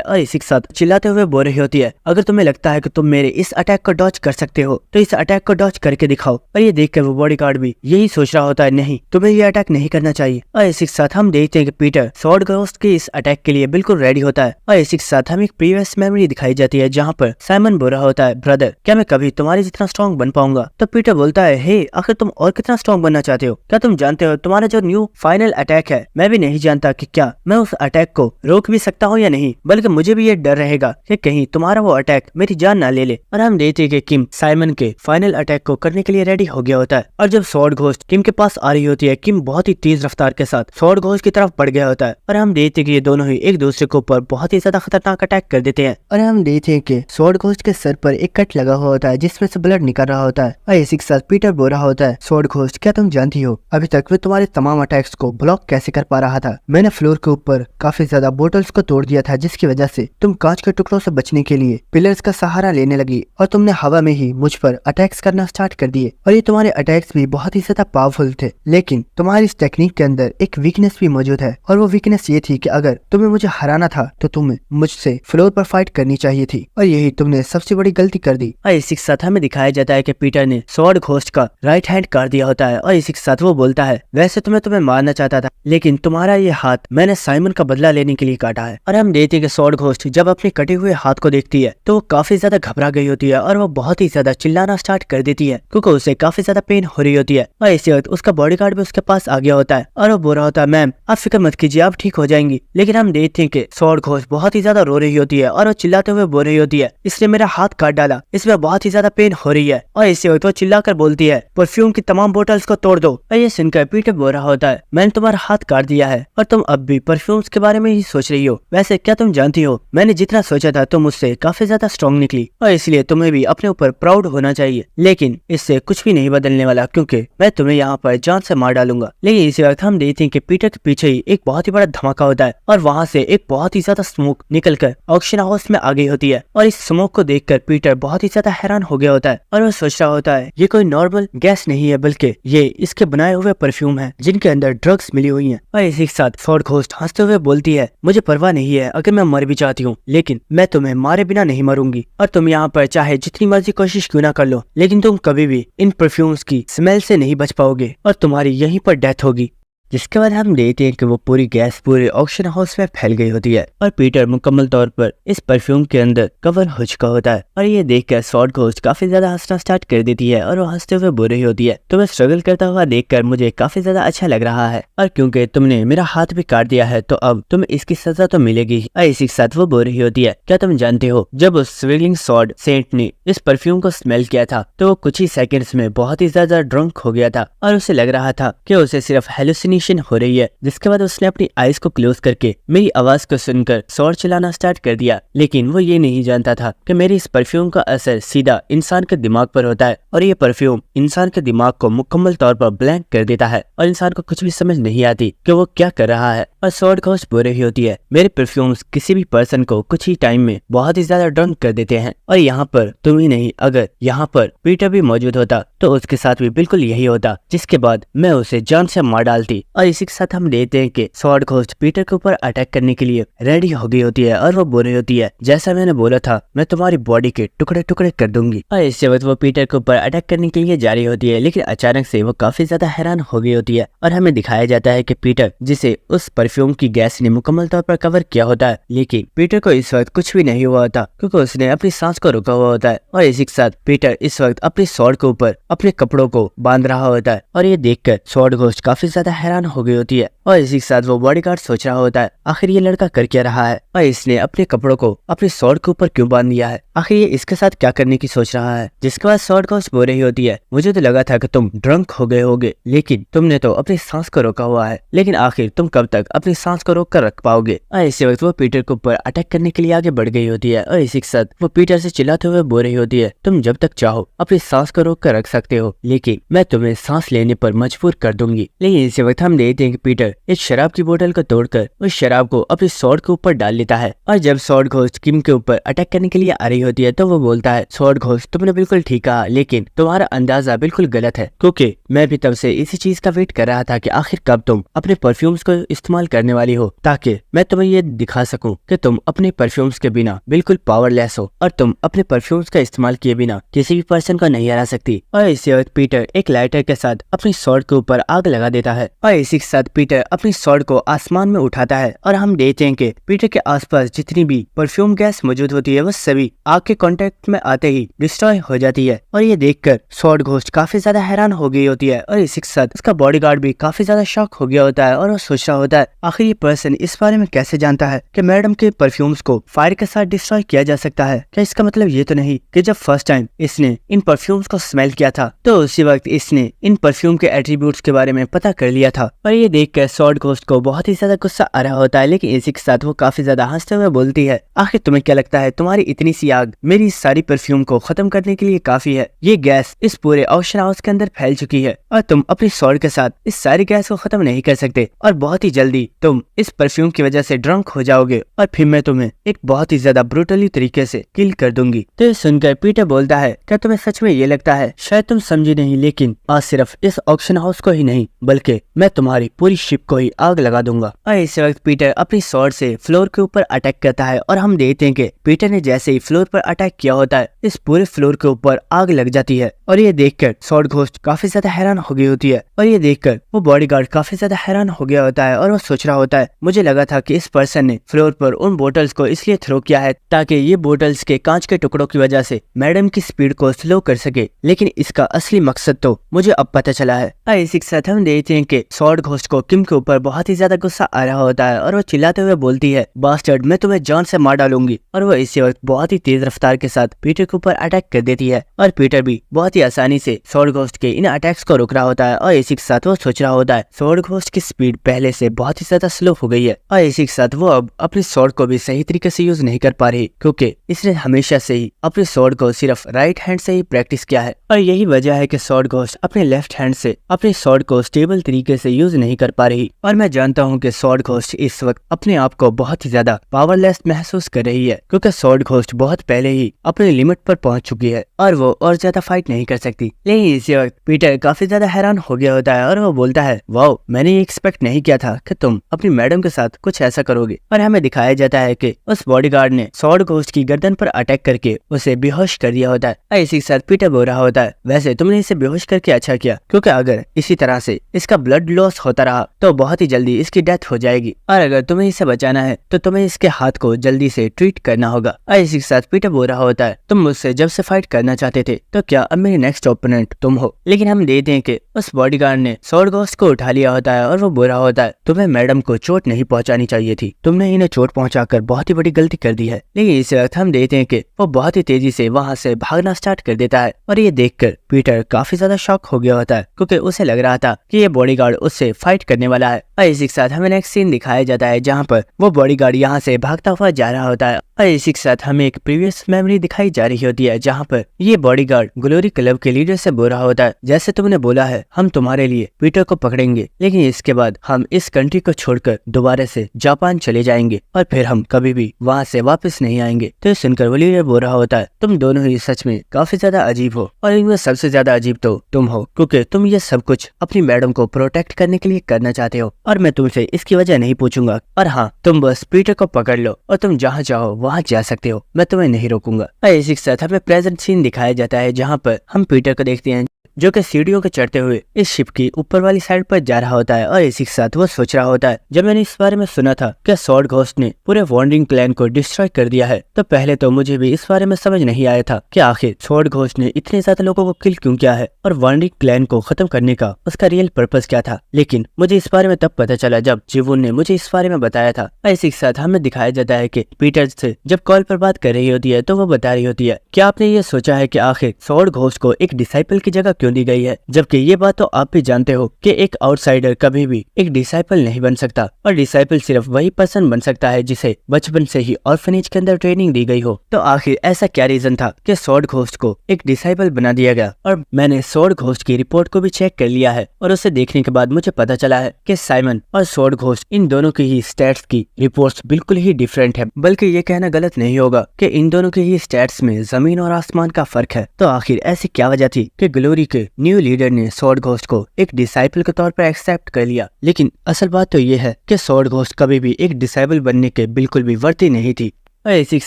और इसी के साथ चिल्लाते हुए बोल रही होती है अगर तुम्हें लगता है कि तुम मेरे इस अटैक को डॉज कर सकते हो तो इस अटैक को डॉज करके दिखाओ। और ये देखकर वो बॉडीगार्ड भी यही सोच रहा होता है नहीं तुम्हें ये अटैक नहीं करना चाहिए। और इसी के साथ हम देखते हैं कि पीटर स्वॉर्ड घोस्ट के इस अटैक के लिए बिल्कुल रेडी होता है। और इसी के साथ हम एक प्रीवियस मेमोरी दिखाई जाती है जहाँ पर साइमन बोल रहा होता है ब्रदर क्या मैं कभी तुम्हारे जितना स्ट्रॉन्ग बन पाऊंगा। तो पीटर बोलता है हे आखिर तुम और कितना स्ट्रॉन्ग बनना चाहते हो, क्या तुम जानते हो तुम्हारा जो न्यू फाइनल अटैक है। मैं भी नहीं जानता कि क्या मैं उस अटैक को रोक भी सकता हूँ या नहीं, बल्कि मुझे भी ये डर रहेगा कि कहीं तुम्हारा वो अटैक मेरी जान ना ले ले। और हम देखते हैं कि किम साइमन के फाइनल अटैक को करने के लिए रेडी हो गया होता है। और जब स्वॉर्ड घोस्ट किम के पास आ रही होती है, किम बहुत ही तेज रफ्तार के साथ स्वॉर्ड घोस्ट की तरफ बढ़ गया होता है। और हम देखते हैं कि ये दोनों ही एक दूसरे के ऊपर बहुत ही ज्यादा खतरनाक अटैक कर देते हैं। और हम देखते हैं कि स्वॉर्ड घोस्ट के सर पर एक कट लगा हुआ होता है जिसमें से ब्लड निकल रहा होता है। और इसी के साथ पीटर बोल रहा होता है, स्वॉर्ड घोस्ट क्या तुम जानती हो अभी तक मैं तुम्हारे तमाम अटैक्स को ब्लॉक कैसे कर पा रहा था? मैंने फ्लोर के ऊपर काफी ज्यादा बोटल्स को तोड़ दिया था, जिसकी वजह से तुम कांच के टुकड़ों से बचने के लिए पिलर्स का सहारा लेने लगी और तुमने हवा में ही मुझ पर अटैक्स करना स्टार्ट कर दिए। और ये तुम्हारे अटैक्स भी बहुत ही ज्यादा पावरफुल थे, लेकिन तुम्हारी इस टेक्निक के अंदर एक वीकनेस भी मौजूद है। और वो वीकनेस ये थी कि अगर तुम्हें मुझे हराना था तो तुम्हें मुझसे फ्लोर पर फाइट करनी चाहिए थी, और यही तुमने सबसे बड़ी गलती कर दी। और इसी के साथ हमें दिखाया जाता है कि पीटर ने स्वॉर्ड घोस्ट का राइट हैंड काट दिया होता है। और इसी के साथ वो बोलता है, वैसे तो मैं तुम्हें मारना चाहता था, लेकिन तुम्हारा ये हाथ मैंने साइमन का बदला लेने के लिए काटा है। और हम देखते हैं कि स्वॉर्ड घोस्ट जब अपने कटे हुए हाथ को देखती है तो वो काफी ज्यादा घबरा गई होती है और वो बहुत ही ज्यादा चिल्लाना स्टार्ट कर देती है, क्योंकि उसे काफी ज्यादा पेन हो रही होती है। और इसी वक्त उसका बॉडीगार्ड भी उसके पास आ गया होता है और वो बोल रहा होता है, मैम आप फिक्र मत कीजिए, आप ठीक हो जाएंगी। लेकिन हम देखते हैं कि स्वॉर्ड घोस्ट बहुत ही ज्यादा रो रही होती है और वो चिल्लाते हुए बोल रही होती है, इसने मेरा हाथ काट डाला, इसमें बहुत ही ज्यादा पेन हो रही है। और इसी वक्त वो चिल्लाकर बोलती है, परफ्यूम की तमाम बोतल्स को तोड़ दो। और ये सुनकर पीटर बोल रहा होता है, मैंने तुम्हारा हाथ काट दिया है और तुम अब भी परफ्यूम्स के बारे में ही सोच रही हो। वैसे क्या तुम जानती हो, मैंने जितना सोचा था तुम मुझसे काफी ज्यादा स्ट्रॉन्ग निकली, और इसलिए तुम्हें भी अपने ऊपर प्राउड होना चाहिए। लेकिन इससे कुछ भी नहीं बदलने वाला, क्योंकि मैं तुम्हें यहाँ पर जान से मार डालूंगा। लेकिन इसी वक्त हम देखते हैं कि पीटर के पीछे ही एक बहुत ही बड़ा धमाका होता है और वहाँ से एक बहुत ही ज्यादा स्मोक निकलकर ऑक्शन हाउस में आ गई होती है। और इस स्मोक को देखकर पीटर बहुत ही ज्यादा हैरान हो गया होता है और वो सोच रहा होता है, ये कोई नॉर्मल गैस नहीं है, बल्कि ये इसके बनाए हुए परफ्यूम है जिनके अंदर ड्रग्स मिली हुई हैं। और इसी के साथ स्वॉर्ड घोस्ट हंसते हुए बोलती है, मुझे परवाह नहीं है अगर मैं मर भी जाती हूँ, लेकिन मैं तुम्हें मारे बिना नहीं मरूंगी। और तुम यहाँ पर चाहे जितनी मर्जी कोशिश क्यों ना कर लो, लेकिन तुम कभी भी इन परफ्यूम्स की स्मेल से नहीं बच पाओगे और तुम्हारी यहीं पर डेथ होगी। जिसके बाद हम देखते हैं कि वो पूरी गैस पूरे ऑक्शन हाउस में फैल गई होती है और पीटर मुकम्मल तौर पर इस परफ्यूम के अंदर कवर हो चुका होता है। और ये देखकर स्वॉर्ड घोस्ट काफी ज्यादा हंसना स्टार्ट कर देती है और वो हंसते हुए बोल रही होती है, तुम्हें स्ट्रगल करता हुआ देखकर मुझे काफी ज्यादा अच्छा लग रहा है, और क्योंकि तुमने मेरा हाथ भी काट दिया है तो अब तुम्हें इसकी सजा तो मिलेगी। और इसी के साथ वो बोल रही होती है, क्या तुम जानते हो, जब उस स्विगलिंग स्वॉर्ड सेंट ने इस परफ्यूम को स्मेल किया था तो वो कुछ ही सेकेंड्स में बहुत ही ज्यादा ड्रंक हो गया था और उसे लग रहा था कि उसे सिर्फ हेलुसिनेशन हो रही है। जिसके बाद उसने अपनी आईज को क्लोज करके मेरी आवाज को सुनकर स्वॉर्ड चलाना स्टार्ट कर दिया। लेकिन वो ये नहीं जानता था कि मेरी इस परफ्यूम का असर सीधा इंसान के दिमाग पर होता है और ये परफ्यूम इंसान के दिमाग को मुकम्मल तौर पर ब्लैंक कर देता है और इंसान को कुछ भी समझ नहीं आती कि वो क्या कर रहा है। और स्वॉर्ड घोस्ट बोल रही होती है, मेरे परफ्यूम्स किसी भी पर्सन को कुछ ही टाइम में बहुत ही ज्यादा ड्रंक कर देते हैं, और यहाँ पर तुम ही नहीं, अगर यहाँ पर पीटर भी मौजूद होता तो उसके साथ भी बिल्कुल यही होता, जिसके बाद मैं उसे जान से मार डालती। और इसी के साथ हम देखते हैं कि स्वॉर्ड घोस्ट पीटर के ऊपर अटैक करने के लिए रेडी हो गई होती है और वो बोल रही होती है, जैसा मैंने बोला था मैं तुम्हारी बॉडी के टुकड़े टुकड़े कर दूंगी। और इसी वक्त वो पीटर के ऊपर अटैक करने के लिए जा रही होती है, लेकिन अचानक से वो काफी ज्यादा हैरान हो गई होती है और हमें दिखाया जाता है कि पीटर, जिसे उस परफ्यूम की गैस ने मुकम्मल तौर पर कवर किया होता है, लेकिन पीटर को इस वक्त कुछ भी नहीं हुआ होता क्योंकि उसने अपनी सांस को रोका हुआ होता है। और इसी के साथ पीटर इस वक्त अपने स्वॉर्ड के ऊपर अपने कपड़ों को बांध रहा होता है और ये देखकर स्वॉर्ड घोस्ट काफी ज्यादा हैरान हो गई होती है। और इसी के साथ वो बॉडीगार्ड सोच रहा होता है, आखिर ये लड़का कर क्या रहा है और इसने अपने कपड़ों को अपने स्वॉर्ड के ऊपर क्यों बांध दिया है, आखिर ये इसके साथ क्या करने की सोच रहा है। जिसके बाद स्वॉर्ड घोस्ट बोल रही होती है, मुझे तो लगा था कि तुम ड्रंक हो गए होगे, लेकिन तुमने तो अपनी सांस को रोका हुआ है, लेकिन आखिर तुम कब तक अपनी सांस को रोक कर रख पाओगे। और इसी वक्त वो पीटर के ऊपर अटैक करने के लिए आगे बढ़ गई होती है और इसी के साथ वो पीटर से चिल्लाते हुए बोल रही होती है, तुम जब तक चाहो अपनी सांस को रोक कर रख सकते हो, लेकिन मैं तुम्हें सांस लेने पर मजबूर कर दूंगी। लेकिन इसी वक्त हम देखते हैं कि पीटर एक शराब की बोतल को तोड़कर उस शराब को अपने स्वॉर्ड के ऊपर डाल लेता है। और जब स्वॉर्ड घोस्ट किम के ऊपर अटैक करने के लिए आ रही होती है तो वो बोलता है, स्वॉर्ड घोस्ट तुमने बिल्कुल ठीक कहा, लेकिन तुम्हारा अंदाजा बिल्कुल गलत है, क्योंकि मैं भी तब से इसी चीज का वेट कर रहा था कि आखिर कब तुम अपने परफ्यूम्स को इस्तेमाल करने वाली हो, ताकि मैं तुम्हें ये दिखा सकूं कि तुम अपने परफ्यूम्स के बिना बिल्कुल पावरलेस हो और तुम अपने परफ्यूम्स का इस्तेमाल किए बिना किसी भी पर्सन को नहीं हरा सकती। और इसी वक्त पीटर एक लाइटर के साथ अपनी स्वॉर्ड के ऊपर आग लगा देता है और इसी के साथ पीटर अपनी स्वॉर्ड को आसमान में उठाता है और हम देखते हैं कि पीटर के आसपास जितनी भी परफ्यूम गैस मौजूद होती है वो सभी आग के कांटेक्ट में आते ही डिस्ट्रॉय हो जाती है। और ये देखकर स्वॉर्ड घोस्ट काफी ज्यादा हैरान हो गई होती है और इसी के साथ उसका बॉडीगार्ड भी काफी ज्यादा शॉक हो गया होता है और वो सोच रहा होता है आखिर ये पर्सन इस बारे में कैसे जानता है कि मैडम के परफ्यूम्स को फायर के साथ डिस्ट्रॉय किया जा सकता है। क्या इसका मतलब ये तो नहीं कि जब फर्स्ट टाइम इसने इन परफ्यूम्स को स्मेल किया था तो उसी वक्त इसने इन परफ्यूम के एट्रीब्यूट्स के बारे में पता कर लिया था। और ये देखकर स्वॉर्ड घोस्ट को बहुत ही ज्यादा गुस्सा आ रहा होता है, लेकिन इसी के साथ वो काफी ज्यादा हंसते हुए बोलती है आखिर तुम्हें क्या लगता है तुम्हारी इतनी सी आग मेरी सारी परफ्यूम को खत्म करने के लिए काफी है। ये गैस इस पूरे ओशन हाउस के अंदर फैल चुकी है और तुम अपनी स्वॉर्ड के साथ इस सारी गैस को खत्म नहीं कर सकते और बहुत ही जल्दी तुम इस परफ्यूम की वजह से ड्रंक हो जाओगे और फिर मैं तुम्हें एक बहुत ही ज्यादा ब्रूटली तरीके से किल कर दूंगी। तो ये सुनकर पीटर बोलता है क्या तुम्हें सच में ये लगता है? शायद तुम समझी नहीं, लेकिन आज सिर्फ इस ऑक्शन हाउस को ही नहीं बल्कि मैं तुम्हारी पूरी शिप को ही आग लगा दूंगा। और इस वक्त पीटर अपनी स्वॉर्ड से फ्लोर के ऊपर अटैक करता है और हम देखते हैं कि पीटर ने जैसे ही फ्लोर पर अटैक किया होता है इस पूरे फ्लोर के ऊपर आग लग जाती है। और ये देखकर स्वॉर्ड घोस्ट काफी ज्यादा हैरान हो गई होती है और ये देखकर वो बॉडीगार्ड काफी ज्यादा हैरान हो गया होता है और वो सोच रहा होता है मुझे लगा था कि इस पर्सन ने फ्लोर पर उन बोटल्स को इसलिए थ्रो किया है ताकि ये बोटल्स के कांच के टुकड़ों की वजह से मैडम की स्पीड को स्लो कर सके, लेकिन इसका असली मकसद तो मुझे अब पता चला है। इसी के साथ हम देखते हैं कि स्वॉर्ड घोस्ट को किम के ऊपर बहुत ही ज्यादा गुस्सा आ रहा होता है और वो चिल्लाते हुए बोलती है बास्टर्ड मैं तुम्हें जान से मार डालूंगी। और वो इसी वक्त बहुत ही तेज रफ्तार के साथ पीटर के ऊपर अटैक कर देती है और पीटर भी बहुत ही आसानी से स्वॉर्ड घोस्ट के इन अटैक्स को रोक रहा होता है। और इसी के साथ वो सोच रहा होता है स्वॉर्ड घोस्ट की स्पीड पहले से बहुत ही ज्यादा स्लो हो गई है और इसी के साथ वो अब अपनी स्वॉर्ड को भी सही तरीके से यूज नहीं कर पा रही क्योंकि इसने हमेशा से ही अपनी स्वॉर्ड को सिर्फ राइट हैंड से ही प्रैक्टिस किया है और यही वजह है कि स्वॉर्ड घोस्ट अपने लेफ्ट हैंड से अपनी स्वॉर्ड को स्टेबल तरीके से यूज नहीं कर पा रही। और मैं जानता हूँ कि स्वॉर्ड घोस्ट इस वक्त अपने आप को बहुत ही ज्यादा पावरलेस महसूस कर रही है क्योंकि स्वॉर्ड घोस्ट बहुत पहले ही अपने लिमिट पर पहुंच चुकी है और वो और ज्यादा फाइट नहीं कर सकती। लेकिन इसी वक्त पीटर काफी ज्यादा हैरान हो गया होता है और वो बोलता है वाओ मैंने ये एक्सपेक्ट नहीं किया था कि तुम अपनी मैडम के साथ कुछ ऐसा करोगे। और हमें दिखाया जाता है कि उस बॉडीगार्ड ने स्वॉर्ड घोस्ट की गर्दन पर अटैक करके उसे बेहोश कर दिया होता है। इसी के साथ पीटर बोल रहा होता है वैसे तुमने इसे बेहोश करके अच्छा किया क्योंकि अगर इसी तरह से इसका ब्लड लॉस होता रहा तो बहुत ही जल्दी इसकी डेथ हो जाएगी और अगर तुम्हें इसे बचाना है तो तुम्हें इसके हाथ को जल्दी से ट्रीट करना होगा। और इसी के साथ पीटर बोल रहा होता है तुम मुझसे जब से फाइट करना चाहते थे तो क्या अब मेरे नेक्स्ट ओपोनेंट तुम हो। लेकिन हम देखते हैं कि उस बॉडीगार्ड ने स्वॉर्ड घोस्ट को उठा लिया होता है और वो बोल रहा होता है तुम्हें मैडम को चोट नहीं पहुंचानी चाहिए थी, तुमने इन्हें चोट पहुंचाकर बहुत ही बड़ी गलती कर दी है। लेकिन इस वक्त हम देखते हैं कि वो बहुत ही तेजी से वहां से भागना स्टार्ट कर देता है और ये देखकर पीटर काफी ज्यादा शॉक हो गया होता है क्योंकि उसे लग रहा था कि ये बॉडीगार्ड उससे फाइट करने वाला है। और इसी के साथ हमें नेक्स्ट सीन दिखाया जाता है जहाँ पर वो बॉडीगार्ड यहाँ से भागता हुआ जा रहा होता है और इसी के साथ हमें एक प्रीवियस मेमोरी दिखाई जा रही होती है जहाँ पर ये बॉडीगार्ड ग्लोरी क्लब के लीडर से बोल रहा होता है जैसे तुमने बोला है हम तुम्हारे लिए पीटर को पकड़ेंगे लेकिन इसके बाद हम इस कंट्री को छोड़कर दोबारा से जापान चले जाएंगे और फिर हम कभी भी वहाँ से वापस नहीं आएंगे। तो सुनकर वो लीडर बोल रहा होता है तुम दोनों ही सच में काफी ज्यादा अजीब हो और इनमें सबसे ज्यादा अजीब तो तुम हो क्योंकि तुम ये सब कुछ अपनी मैडम को प्रोटेक्ट करने के लिए करना चाहते हो और मैं तुमसे इसकी वजह नहीं पूछूंगा। और हाँ तुम बस पीटर को पकड़ लो और तुम जहाँ चाहो वहाँ जा सकते हो, मैं तुम्हें नहीं रोकूंगा। इसी के साथ हमें प्रेजेंट सीन दिखाया जाता है जहाँ पर हम पीटर को देखते हैं जो कि सीढ़ियों के चढ़ते हुए इस शिप की ऊपर वाली साइड पर जा रहा होता है। और इसी के साथ वो सोच रहा होता है जब मैंने इस बारे में सुना था कि स्वॉर्ड घोस्ट ने पूरे वॉन्डरिंग क्लैन को डिस्ट्रॉय कर दिया है तो पहले तो मुझे भी इस बारे में समझ नहीं आया था कि आखिर स्वॉर्ड घोस्ट ने इतने ज्यादा लोगों को किल क्यों किया है और वॉन्डरिंग क्लैन को खत्म करने का उसका रियल पर्पस क्या था। लेकिन मुझे इस बारे में तब पता चला जब जीवून ने मुझे इस बारे में बताया था। इसी के साथ हमें दिखाया जाता है कि पीटर से जब कॉल पर बात कर रही होती है तो वो बता रही होती है क्या आपने ये सोचा है कि आखिर स्वॉर्ड घोस्ट को एक डिसाइपल की जगह क्यों दी गई है, जबकि ये बात तो आप भी जानते हो कि एक आउटसाइडर कभी भी एक डिसाइपल नहीं बन सकता और डिसाइपल सिर्फ वही पर्सन बन सकता है जिसे बचपन से ही ऑर्फनेज के अंदर ट्रेनिंग दी गई हो। तो आखिर ऐसा क्या रीजन था कि स्वॉर्ड घोस्ट को एक डिसाइपल बना दिया गया। और मैंने स्वॉर्ड घोस्ट की रिपोर्ट को भी चेक कर लिया है और उसे देखने के बाद मुझे पता चला है कि साइमन और स्वॉर्ड घोस्ट इन दोनों की ही स्टैट्स की रिपोर्ट्स बिल्कुल ही डिफरेंट है, बल्कि ये कहना गलत नहीं होगा कि इन दोनों की ही स्टैट्स में जमीन और आसमान का फर्क है। तो आखिर ऐसी क्या वजह थी कि ग्लोरी के न्यू लीडर ने स्वॉर्ड घोस्ट को एक डिसाइपल के तौर पर एक्सेप्ट कर लिया। लेकिन असल बात तो ये है कि स्वॉर्ड घोस्ट कभी भी एक डिसाइबल बनने के बिल्कुल भी वर्ती नहीं थी। और इसी के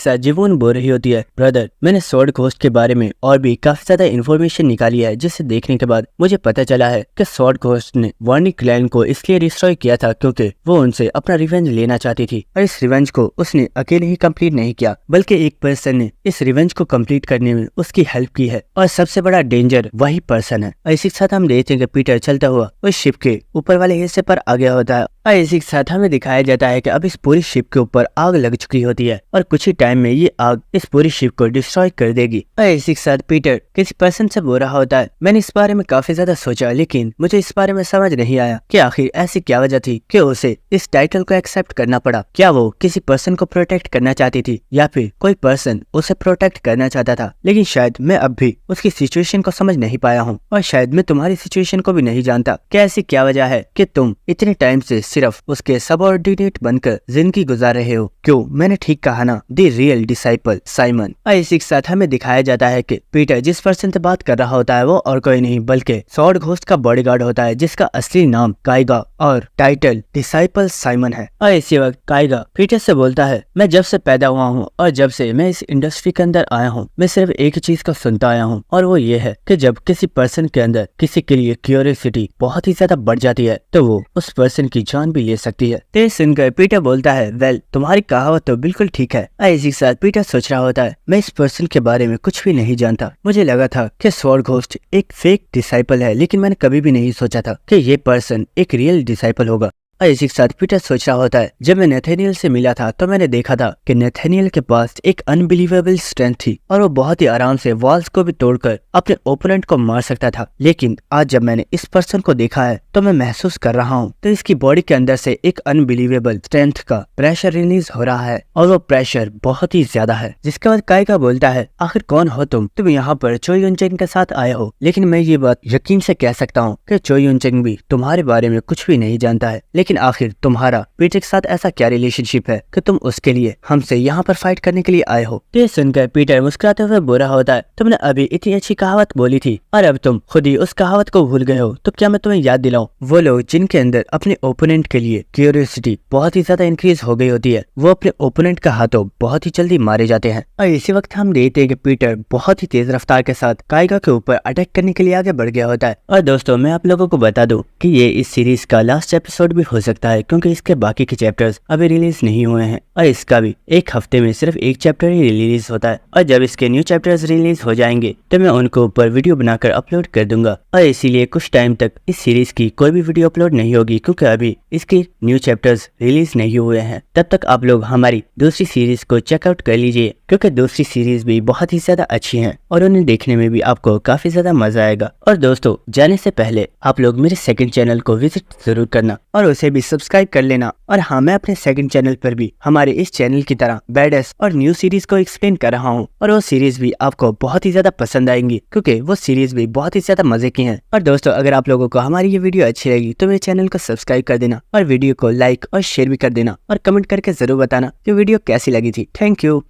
साथ जीवोन बोल रही होती है, ब्रदर मैंने स्वॉर्ड घोस्ट के बारे में और भी काफी ज्यादा इन्फॉर्मेशन निकाली है, जिसे देखने के बाद मुझे पता चला है कि स्वॉर्ड घोस्ट ने वार्निंग क्लैन को इसलिए डिस्ट्रॉय किया था क्योंकि वो उनसे अपना रिवेंज लेना चाहती थी। और इस रिवेंज को उसने अकेले ही कंप्लीट नहीं किया, बल्कि एक पर्सन ने इस रिवेंज को कंप्लीट करने में उसकी हेल्प की है, और सबसे बड़ा डेंजर वही पर्सन है। और इसी के साथ हम देखते हैं कि पीटर चलता हुआ उस शिप के ऊपर वाले हिस्से पर आ गया होता है, और इसी के साथ हमें दिखाया जाता है कि अब इस पूरी शिप के ऊपर आग लग चुकी होती है और कुछ ही टाइम में ये आग इस पूरी शिप को डिस्ट्रॉय कर देगी। और इसी के साथ पीटर किसी पर्सन से बोल रहा होता है, मैंने इस बारे में काफी ज्यादा सोचा, लेकिन मुझे इस बारे में समझ नहीं आया कि आखिर ऐसी क्या वजह थी कि उसे इस टाइटल को एक्सेप्ट करना पड़ा। क्या वो किसी पर्सन को प्रोटेक्ट करना चाहती थी या फिर कोई पर्सन उसे प्रोटेक्ट करना चाहता था, लेकिन शायद मैं अब भी उसकी सिचुएशन को समझ नहीं पाया हूँ, और शायद मैं तुम्हारी सिचुएशन को भी नहीं जानता कि ऐसी क्या वजह है कि तुम इतने टाइम से सिर्फ उसके सबऑर्डिनेट बनकर जिंदगी गुजार रहे हो। क्यों, मैंने ठीक कहा ना, द रियल डिसाइपल साइमन। और इसी के साथ हमें दिखाया जाता है कि पीटर जिस पर्सन से बात कर रहा होता है वो और कोई नहीं बल्कि स्वॉर्ड घोस्ट का बॉडीगार्ड होता है, जिसका असली नाम काइगा और टाइटल डिसाइपल साइमन है। और इसी वक्त काइगा पीटर से बोलता है, मैं जब से पैदा हुआ हूँ और जब से मैं इस इंडस्ट्री के अंदर आया हूँ, मैं सिर्फ एक चीज को सुनता आया हूँ, और वो ये है कि जब किसी पर्सन के अंदर किसी के लिए क्यूरियोसिटी बहुत ही ज्यादा बढ़ जाती है तो वो उस पर्सन की जान भी ले सकती है। तो सुनकर पीटर बोलता है, वेल तुम्हारी कहावत तो बिल्कुल ठीक है। इसी के साथ पीटर सोच रहा होता है, मैं इस पर्सन के बारे में कुछ भी नहीं जानता, मुझे लगा था कि स्वॉर्ड घोस्ट एक फेक डिसाइपल है, लेकिन मैंने कभी भी नहीं सोचा था कि ये पर्सन एक रियल डिसाइपल होगा। और इसी के साथ पीटर सोच रहा होता है, जब मैं नेथेनियल से मिला था तो मैंने देखा था कि नेथेनियल के पास एक अनबिलीवेबल स्ट्रेंथ थी और वो बहुत ही आराम से वॉल्स को भी तोड़कर अपने ओपोनेंट को मार सकता था, लेकिन आज जब मैंने इस पर्सन को देखा है तो मैं महसूस कर रहा हूँ तो इसकी बॉडी के अंदर से एक अनबिलीवेबल स्ट्रेंथ का प्रेशर रिलीज हो रहा है, और वो प्रेशर बहुत ही ज्यादा है। जिसके बाद काइगा बोलता है, आखिर कौन हो तुम यहाँ पर चो युनचेंग के साथ आए हो, लेकिन मैं ये बात यकीन से कह सकता हूँ कि चो युनचेंग भी तुम्हारे बारे में कुछ भी नहीं जानता है, लेकिन आखिर तुम्हारा पीटर के साथ ऐसा क्या रिलेशनशिप है कि तुम उसके लिए हमसे यहाँ पर फाइट करने के लिए आए हो। ये सुनकर पीटर मुस्कुराते हुए बोल रहा होता है, तुमने अभी इतनी अच्छी कहावत बोली थी और अब तुम खुद ही उस कहावत को भूल गए हो, तो क्या मैं तुम्हें याद दिलाऊं? वो लोग जिनके अंदर अपने ओपोनेंट के लिए क्यूरियोसिटी बहुत ही ज्यादा इंक्रीज हो गई होती है, वो अपने ओपोनेंट का हाथों बहुत ही जल्दी मारे जाते हैं। और इसी वक्त हम देखते हैं कि पीटर बहुत ही तेज रफ्तार के साथ काइगा के ऊपर अटैक करने के लिए आगे बढ़ गया होता है। और दोस्तों मैं आप लोगों को बता दूं कि ये इस सीरीज का लास्ट एपिसोड भी हो सकता है, क्योंकि इसके बाकी के चैप्टर्स अभी रिलीज नहीं हुए हैं, और इसका भी एक हफ्ते में सिर्फ एक चैप्टर ही रिलीज होता है, और जब इसके न्यू चैप्टर्स रिलीज हो जाएंगे तो मैं उनको ऊपर वीडियो बनाकर अपलोड कर दूंगा। और इसीलिए कुछ टाइम तक इस सीरीज की कोई भी वीडियो अपलोड नहीं होगी, क्योंकि अभी इसके न्यू चैप्टर्स रिलीज नहीं हुए हैं। तब तक आप लोग हमारी दूसरी सीरीज को चेकआउट कर लीजिए, क्योंकि दूसरी सीरीज भी बहुत ही ज्यादा अच्छी हैं और उन्हें देखने में भी आपको काफी ज्यादा मजा आएगा। और दोस्तों जाने से पहले आप लोग मेरे सेकंड चैनल को विजिट जरूर करना और उसे भी सब्सक्राइब कर लेना। और हाँ, मैं अपने सेकंड चैनल पर भी हमारे इस चैनल की तरह बैडएस और न्यू सीरीज को एक्सप्लेन कर रहा हूँ, और वो सीरीज भी आपको बहुत ही ज्यादा पसंद आएंगी, क्योंकि वो सीरीज भी बहुत ही ज्यादा मजे की हैं। और दोस्तों अगर आप लोगों को हमारी ये वीडियो अच्छी लगी तो मेरे चैनल को सब्सक्राइब कर देना और वीडियो को लाइक और शेयर भी कर देना, और कमेंट करके जरूर बताना कि वीडियो कैसी लगी थी। Thank you.